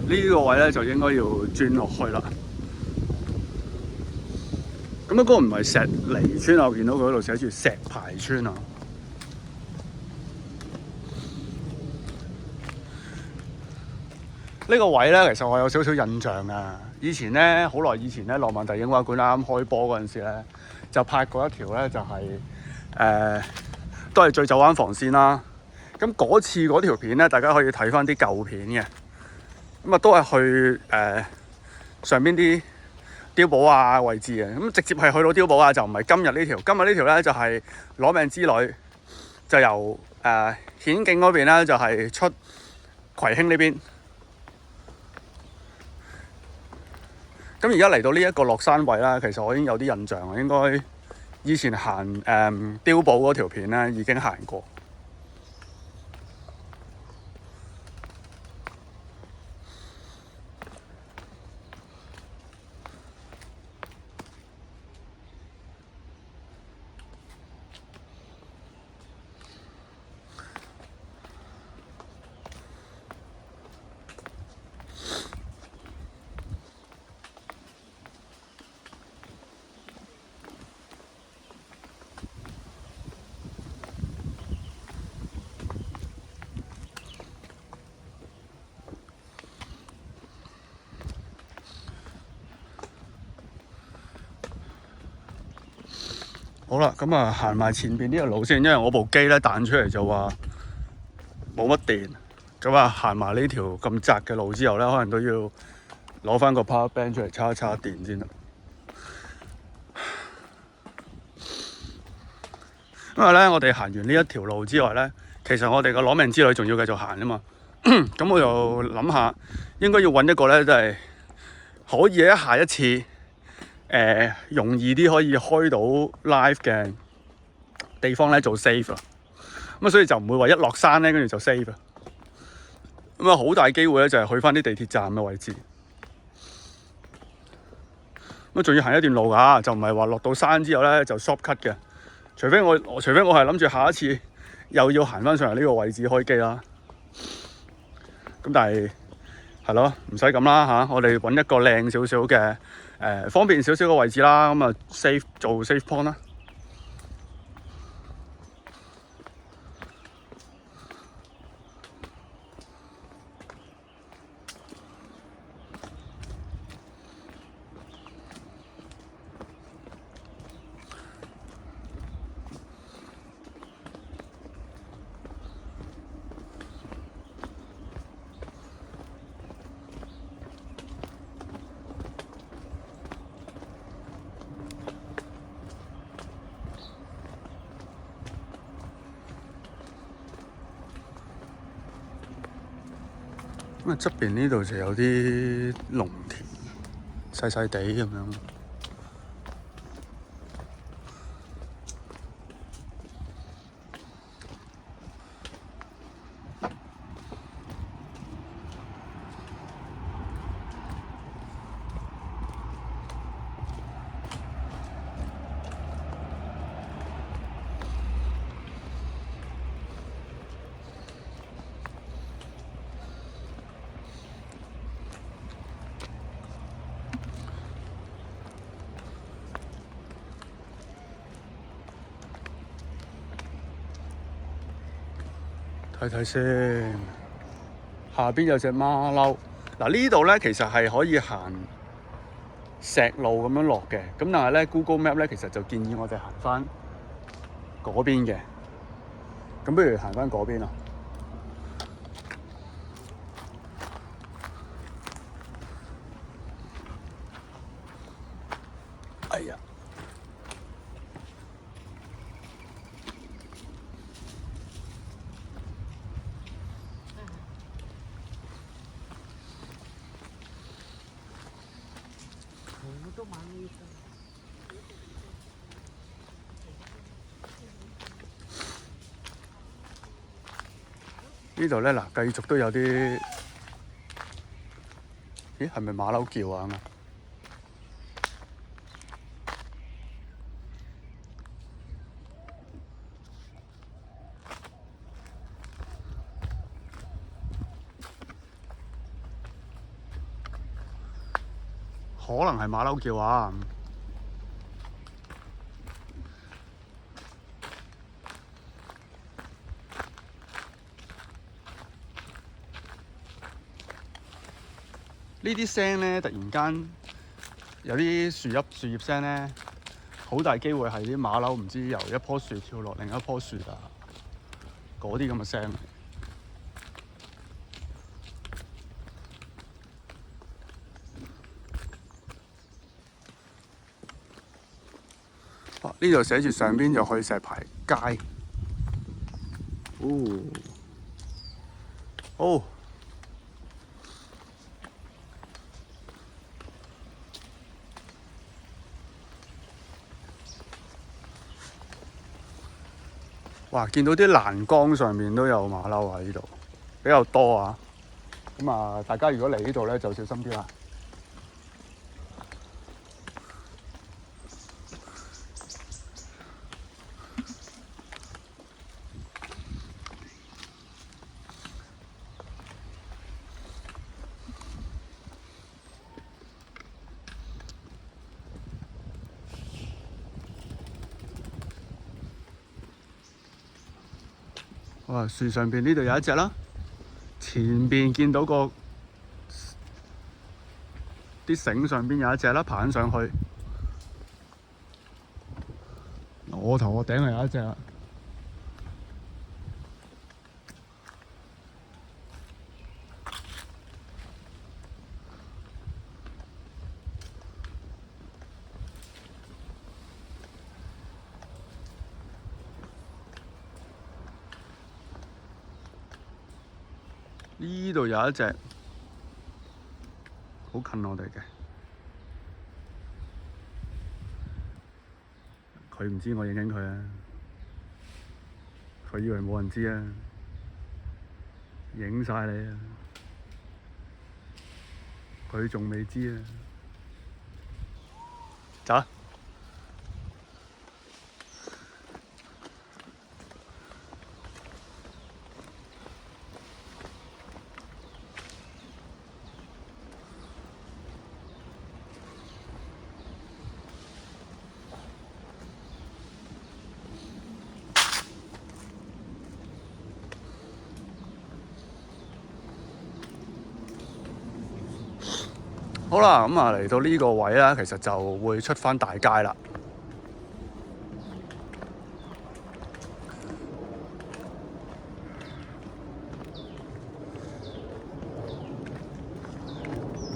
呢個位咧就應該要轉落去啦。咁嗰個唔係石梨村啊，我見到佢嗰度寫住石排村啊。呢個位咧，其實我有少少印象啊。以前咧，好耐以前咧，諾曼第影畫館啱開波嗰陣時咧，就拍過一條咧，就係都係醉酒灣防線啦。咁嗰次嗰條片咧，大家可以睇翻啲舊片嘅。咁啊，都係去上邊啲碉堡啊位置嘅，咁直接係去到碉堡啊，就唔係今日呢條。今日呢條咧就係攞命之旅，就由顯徑嗰邊咧就係出葵興呢邊。咁而家嚟到呢一個落山位啦，其實我已經有啲印象啦，應該以前行碉堡嗰條片咧已經行過。好啦，咁啊行埋前邊呢條路先，因為我部機咧彈出嚟就話冇乜電，咁啊行埋呢條咁窄嘅路之後咧，可能都要攞翻個 power bank 出嚟叉一叉電先啦。因為咧，我哋行完呢一條路之外咧，其實我哋個攞命之旅仲要繼續行啊嘛。咁我就諗下，應該要揾一個咧，即係可以喺下一次。容易啲可以開到 live 嘅地方咧做 save 啊，咁所以就唔會話一落山咧跟住就 save 啊，咁啊好大機會咧就係去翻啲地鐵站嘅位置，咁仲要行一段路㗎，就唔係話落到山之後咧就 short cut 嘅，除非我係諗住下一次又要行翻上嚟呢個位置開機啦，咁但係係咯，唔使咁啦嚇，我哋揾一個靚少少嘅。方便少少嘅位置啦，咁啊 save 做 save point 啦。咁啊，側邊呢度就有啲農田，細細地咁樣。睇睇先，下邊有隻馬騮。嗱呢度咧其實係可以行石路咁樣落嘅，咁但係咧 Google Map 咧其實就建議我哋行翻嗰邊嘅。咁不如行翻嗰邊啊！哎呀！呢度咧嗱，繼續都有啲，咦係咪馬騮叫啊？可能係馬騮叫啊！呢啲聲咧，突然間有啲樹葉聲咧，好大機會係啲馬騮唔知由一棵樹跳落另一棵樹啊，嗰啲咁嘅聲。呢度寫住上邊就去石牌街。哦。哇！見到啲欄杆上面都有馬騮啊！呢度比較多啊。咁啊，大家如果嚟呢度咧，就小心啲啦。哇！樹上邊呢度有一隻啦，前邊見到個啲繩上邊有一隻啦，爬緊上去。我頭殼頂係有一隻啦。呢度有一隻好近我哋嘅，佢唔知我影緊佢啊！佢以為冇人知啊，影晒你啊！佢仲未知啊！走啊！好啦，咁啊嚟到呢個位啦，其實就會出返大街啦。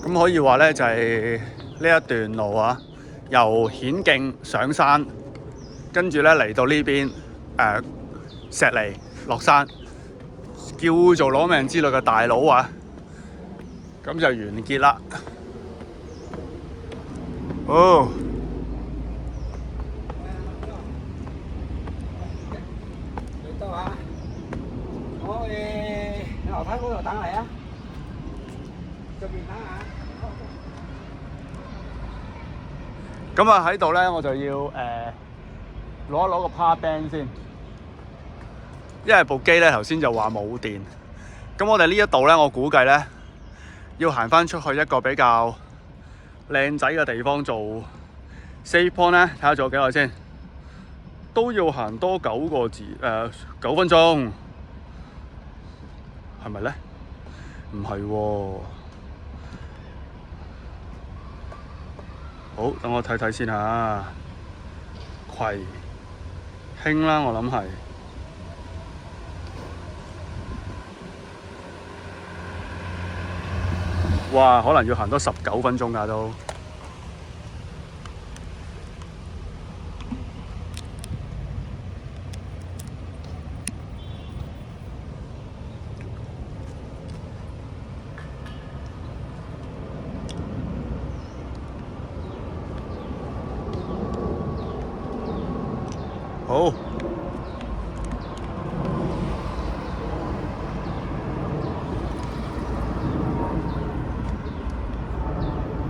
咁可以話咧，就係呢一段路啊，由顯徑上山，跟住咧嚟到呢邊石籬落山，叫做攞命之類嘅大佬啊，咁就完結啦。哦，
嚟到啊！我喺樓梯嗰度等你啊！入邊等下。
咁啊喺度咧，我就要攞一攞個 power bank 先，因為部機咧頭先就話冇電。咁我哋呢一度咧，我估計咧要行翻出去一個比較靚仔嘅地方做 save point 咧，睇下仲有幾耐先，都要行多9分鐘。係咪咧？唔係喎。好，等我睇睇先嚇。葵興啦，我諗係。哇，可能要行多19分鐘㗎都。好。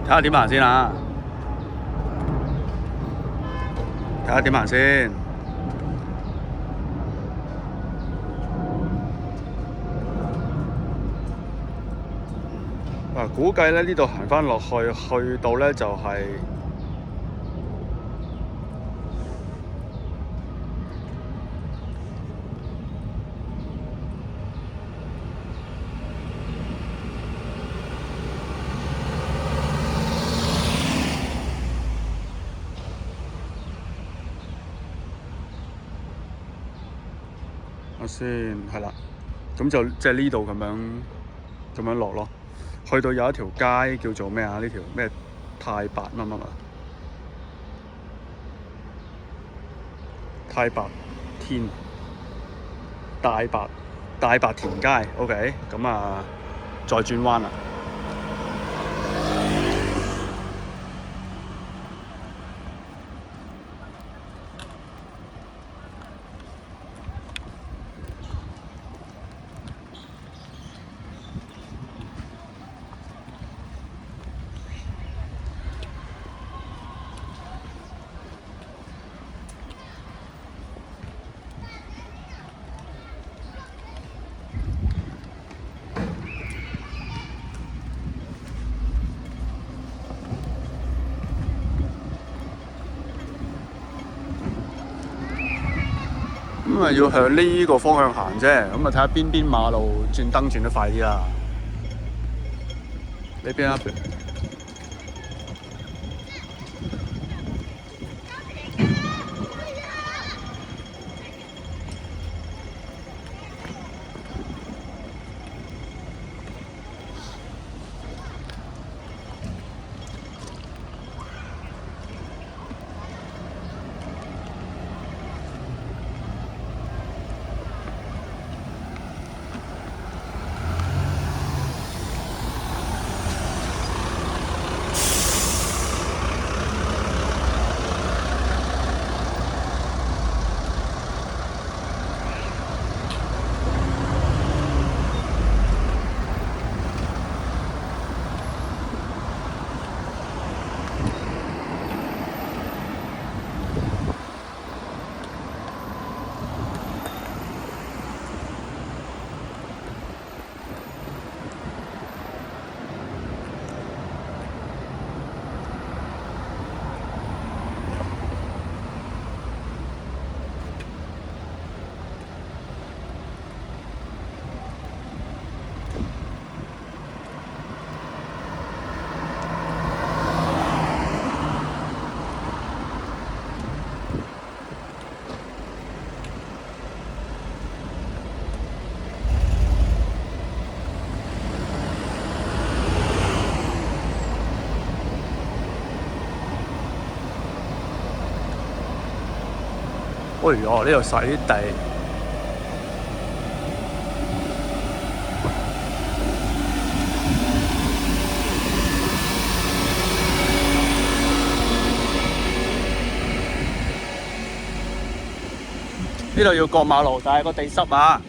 睇下點行先啊！睇下點行先。估計咧呢度行返落去，去到咧就係、我先係啦，咁就即係呢度咁樣落咯。去到有一條街叫做咩啊？呢條咩太白乜乜啊？太白天大白田街 ，OK， 咁啊，再轉彎啦。咁啊，要向呢個方向行啫。咁啊，睇下邊馬路轉燈轉得快啲啦。呢邊啊？哎呀，呢度洗地。呢度要過馬路，但係個地濕啊！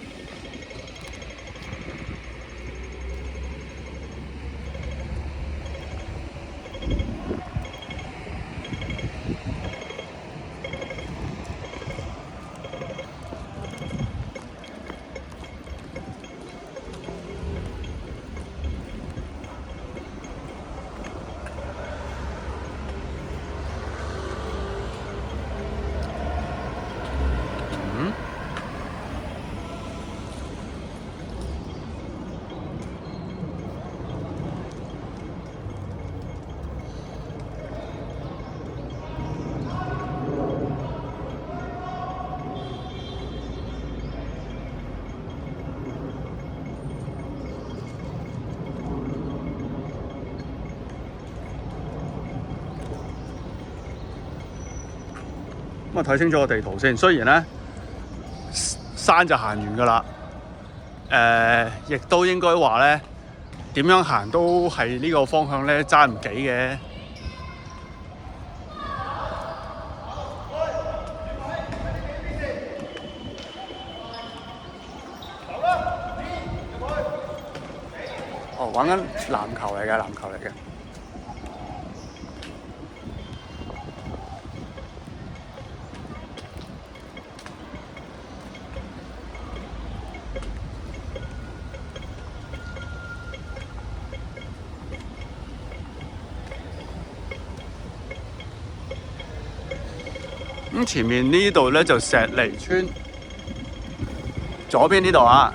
咁啊睇清楚個地圖先。雖然咧山就行完㗎啦，亦都應該話咧點樣行都係呢個方向咧爭唔幾嘅。哦，玩緊籃球嚟嘅，籃球嚟嘅。咁前面呢度咧就石梨村，左邊呢度啊。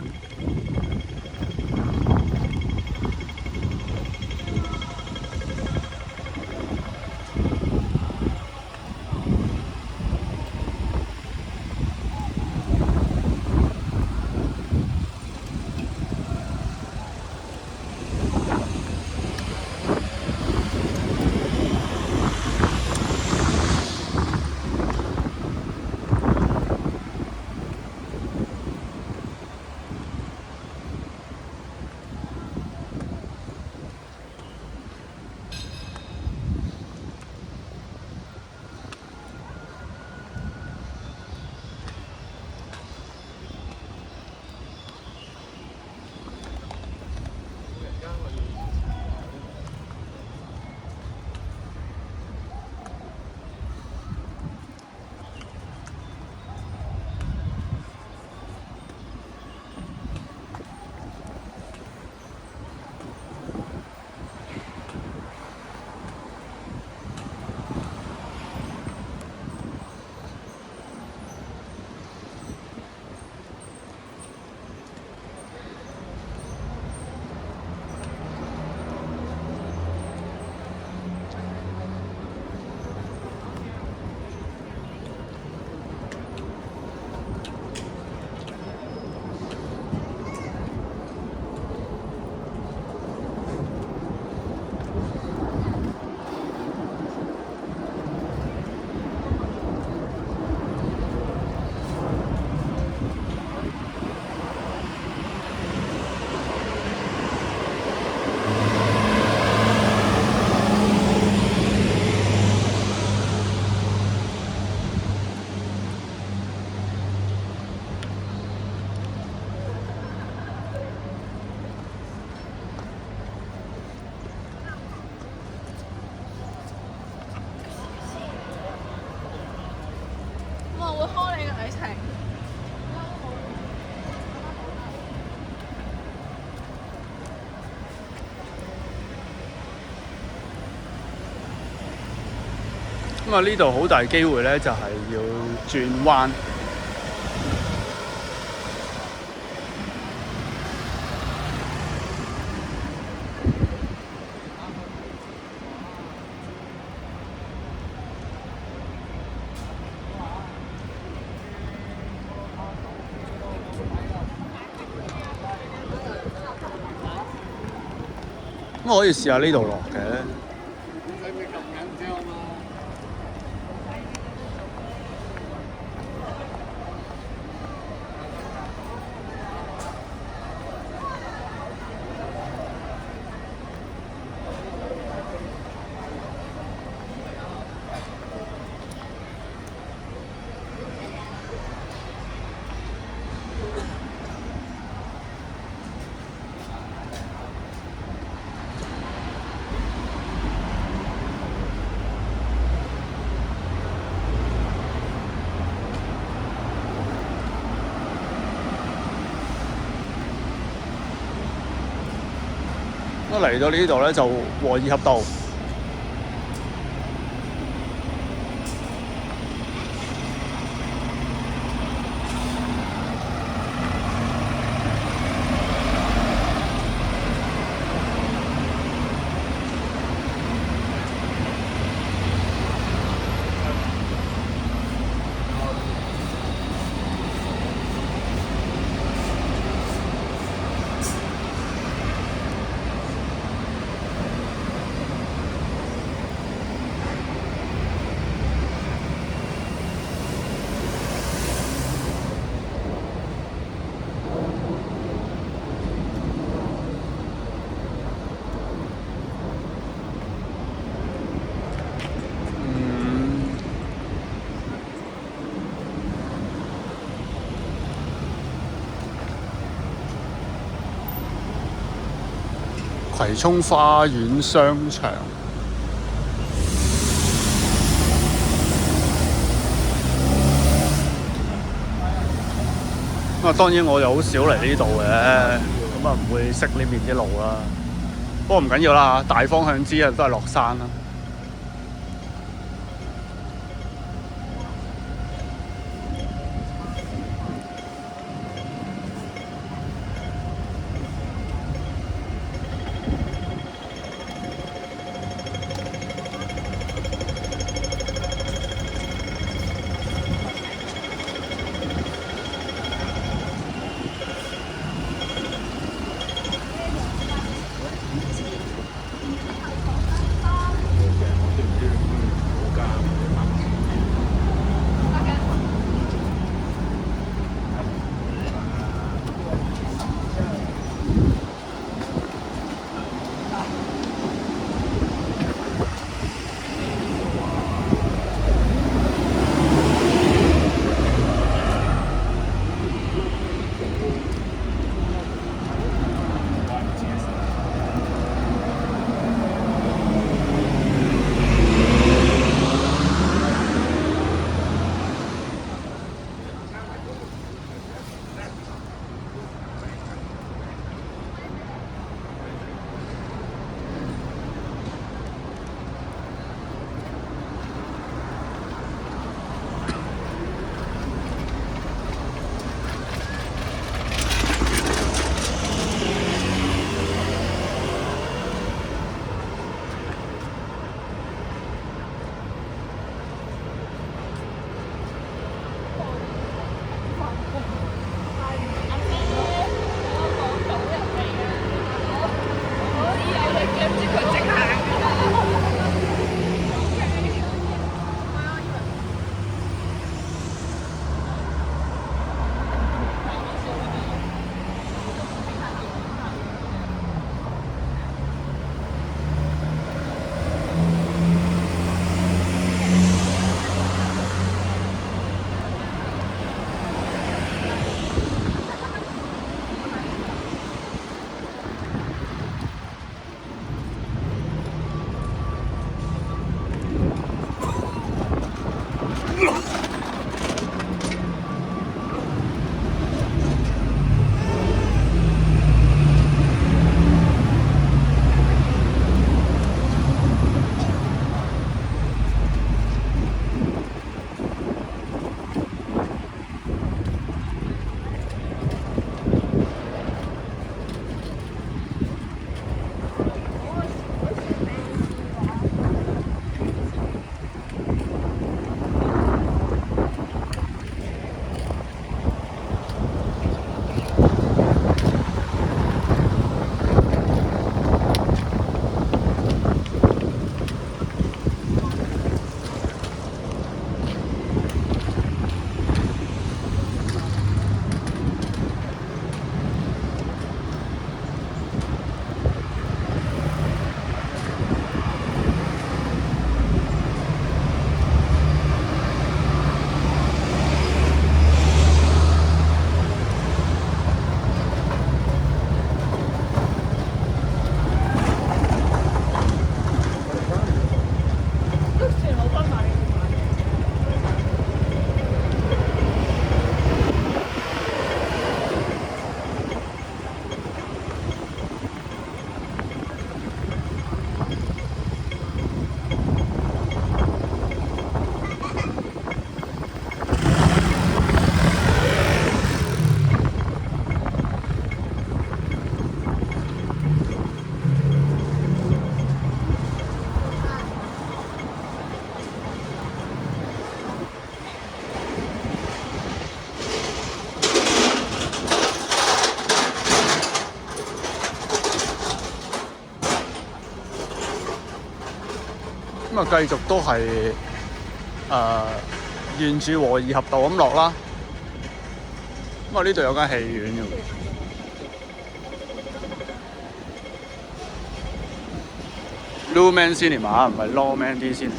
我會開你嘅旅程。
咁啊，呢度好大機會咧，就係要轉彎。咁我可以試下呢度落嘅。咁嚟到呢度咧就和宜合道。葵涌花園商場。咁啊，當然我又好少嚟呢度嘅，咁啊唔會識呢邊啲路啦。不過唔緊要啦，大方向之啊都係落山啦。咁啊，繼續都係沿住和宜合道咁落啦。咁啊，呢度有間戲院嘅。Lumen Cinema 唔係 Lawman D Cinema。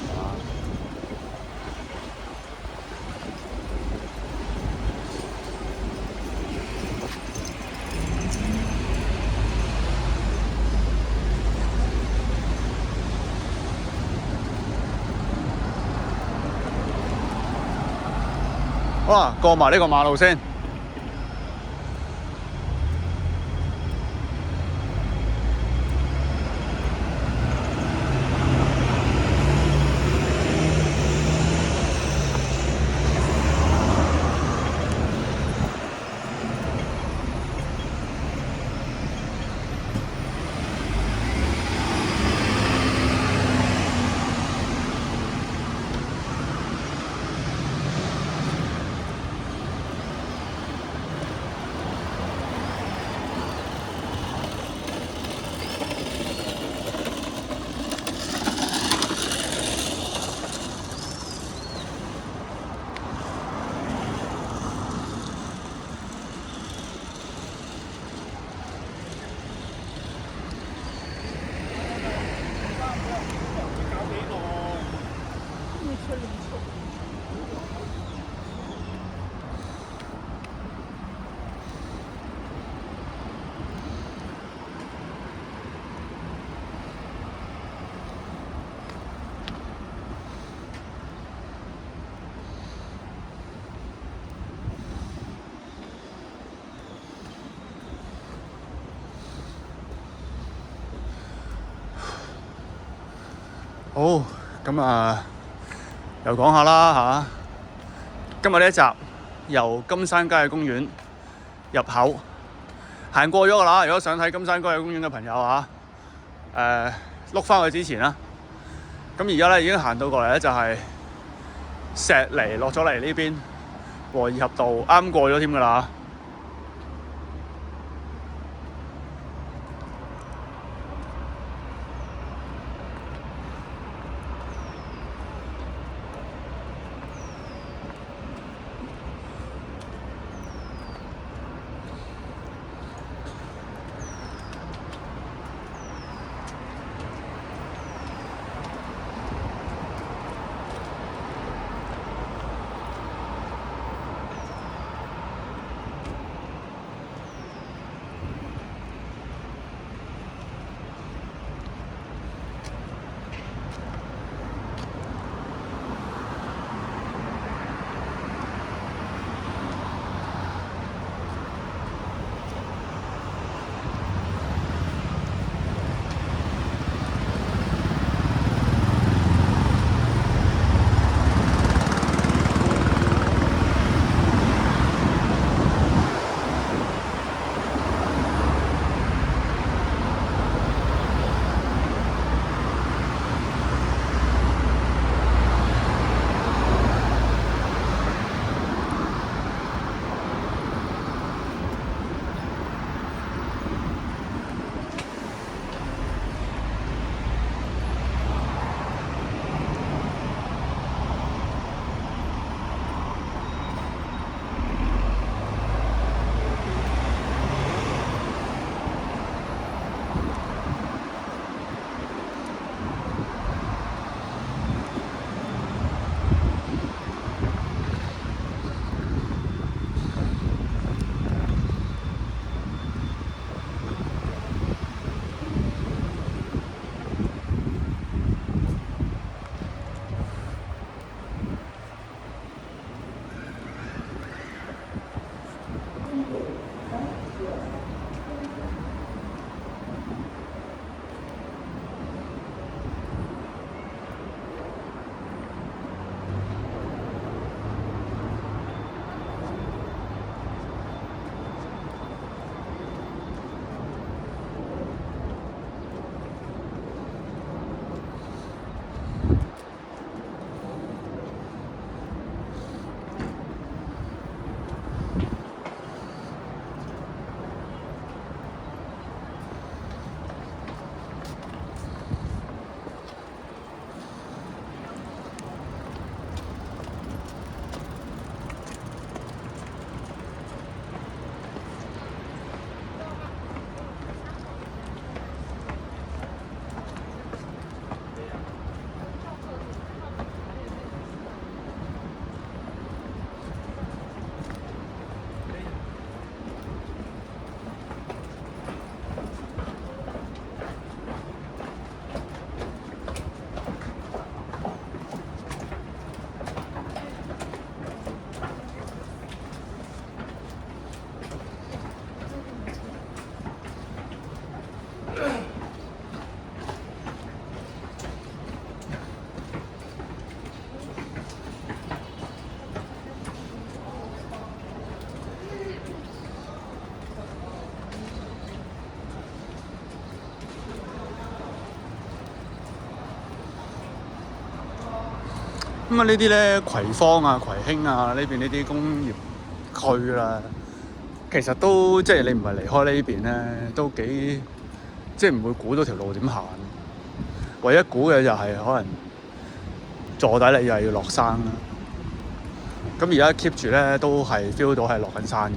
好啦，過埋呢個馬路先。好，咁啊，又講下啦嚇。今日呢一集由金山郊野公園入口行過咗㗎啦。如果想睇金山郊野公園嘅朋友啊，碌翻去之前啦。咁而家咧已經行到過嚟咧，就係石梨落咗嚟呢邊和宜合道啱過咗添㗎啦。啊呢啲咧葵芳啊、葵興啊呢邊呢啲工業區啦，其實都即係你唔係離開呢邊咧，都幾即係唔會估到條路點行。唯一估嘅就係可能坐底你又係要落山啦。咁而家 keep 住咧都係 feel 到係落緊山嘅。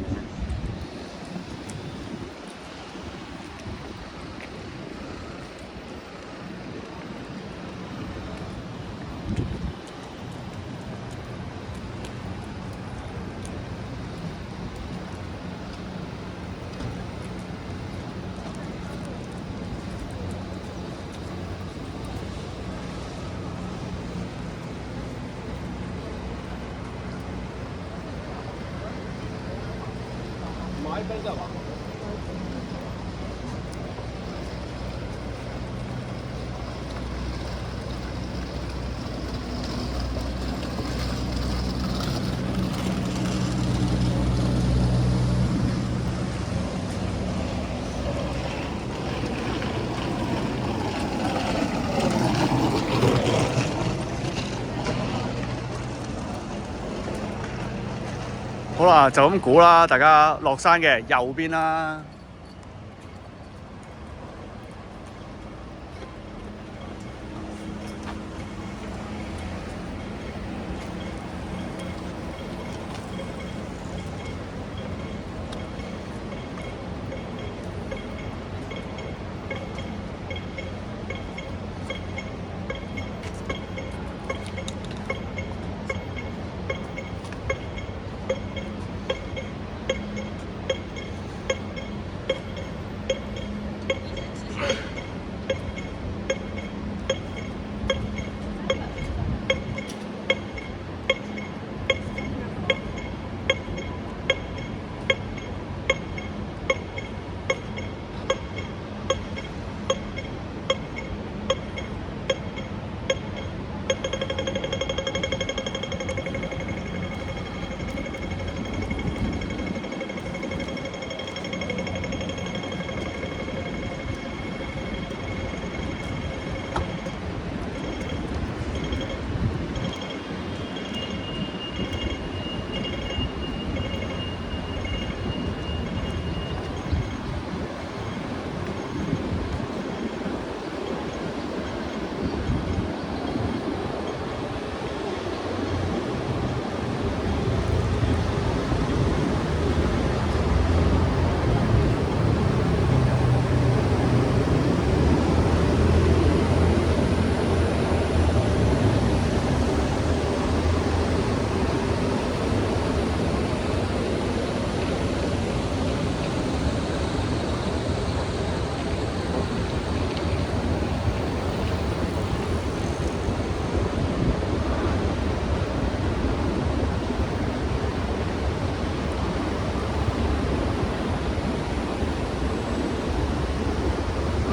好啦，就咁估啦，大家落山嘅右邊啦。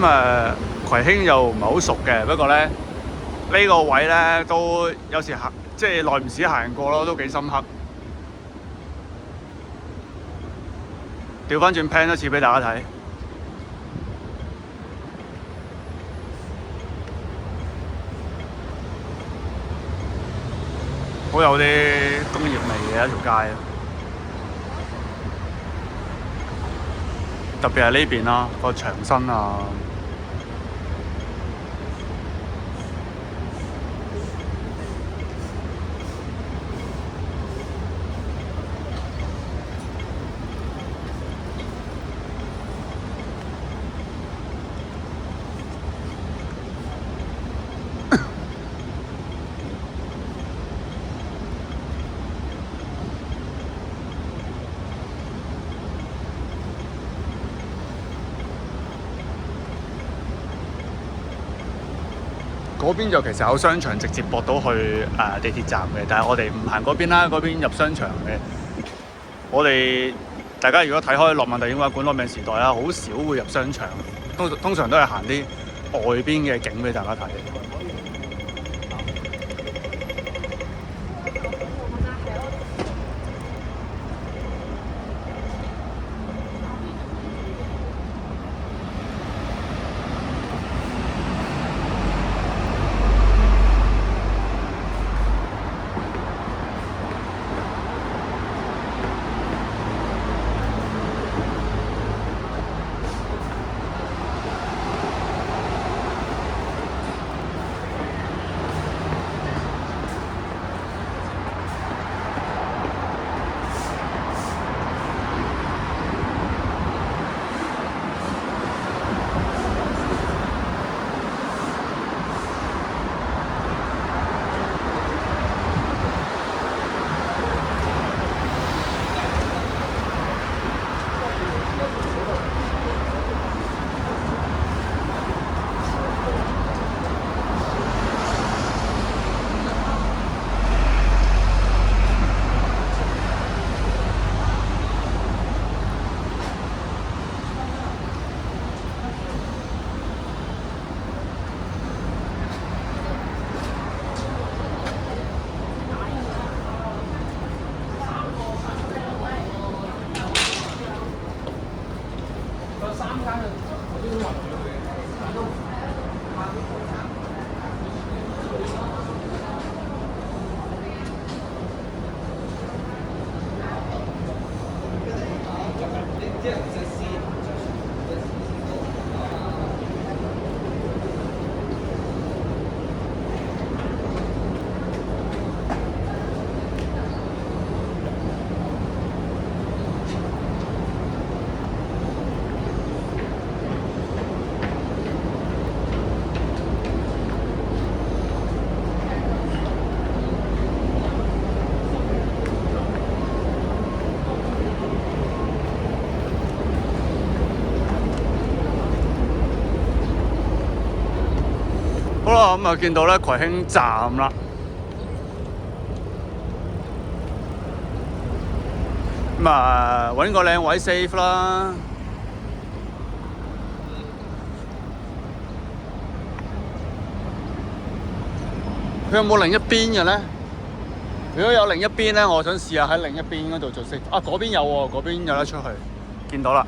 咁葵興又唔係好熟嘅，不過咧呢個位咧都有時行，即係耐唔時行過咯，都幾深刻。調翻轉 plan 一次俾大家睇，好有啲工業味嘅一條街，特別係呢邊啦，個長身啊。嗰邊就其實有商場直接駁到去地鐵站嘅，但係我哋唔行嗰邊啦，嗰邊入商場嘅。我哋大家如果睇開諾曼第英華館、攞命時代啦，好少會入商場，通常都係行啲外邊嘅景俾大家睇。好咁啊，見到咧葵興站啦。咁啊，揾個靚位 save 啦。佢有冇另一邊嘅咧？如果有另一邊咧，我想試下喺另一邊嗰度做 save。啊，嗰邊有喎，嗰邊有得出去，見到啦。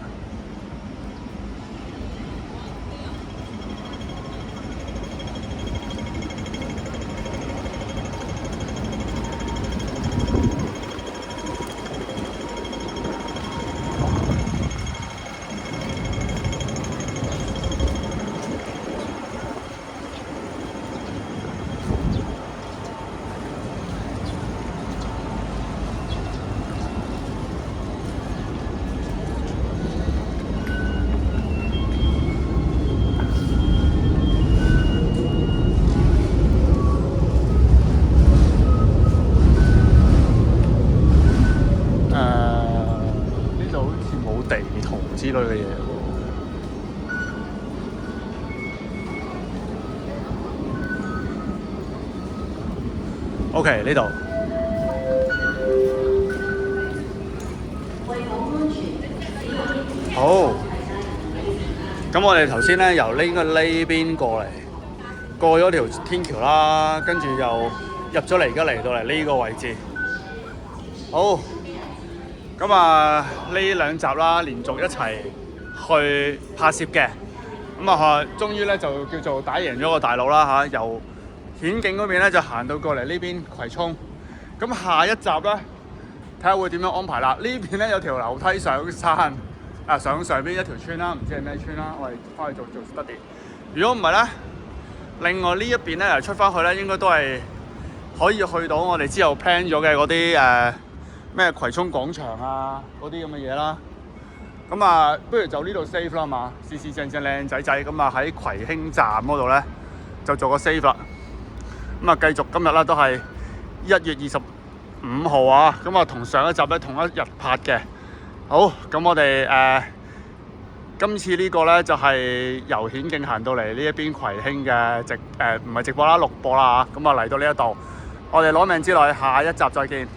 之類嘅嘢OK 呢度。好，咁我哋頭先咧由呢邊過嚟，過咗條天橋啦，跟住又入咗嚟，而家嚟到嚟呢個位置。好。咁啊，呢兩集啦，連續一齊去拍攝嘅，咁啊，終於咧就叫做打贏咗個大佬啦嚇，由顯徑嗰邊咧就行到過嚟呢邊葵涌。咁下一集咧，睇下會點樣安排啦。呢邊咧有條樓梯上山，啊上邊一條村啦，唔知係咩村啦，我哋翻去做 study。如果唔係咧，另外呢一邊咧出翻去咧，應該都係可以去到我哋之後 plan 咗嘅嗰啲咩葵涌廣場啊，嗰啲咁嘅嘢啦。咁啊，不如就呢度 save 啦嘛，四正靚仔仔。咁啊喺葵興站嗰度咧就做個 save 啦。咁啊繼續今日啦，都係1月25號啊。咁啊同上一集咧同一日拍嘅。好，咁我哋今次呢個咧就係由顯徑行到嚟呢一邊葵興嘅唔係直播啦，錄播啦嚇。咁啊嚟到呢一度，我哋攞命之旅，下一集再見。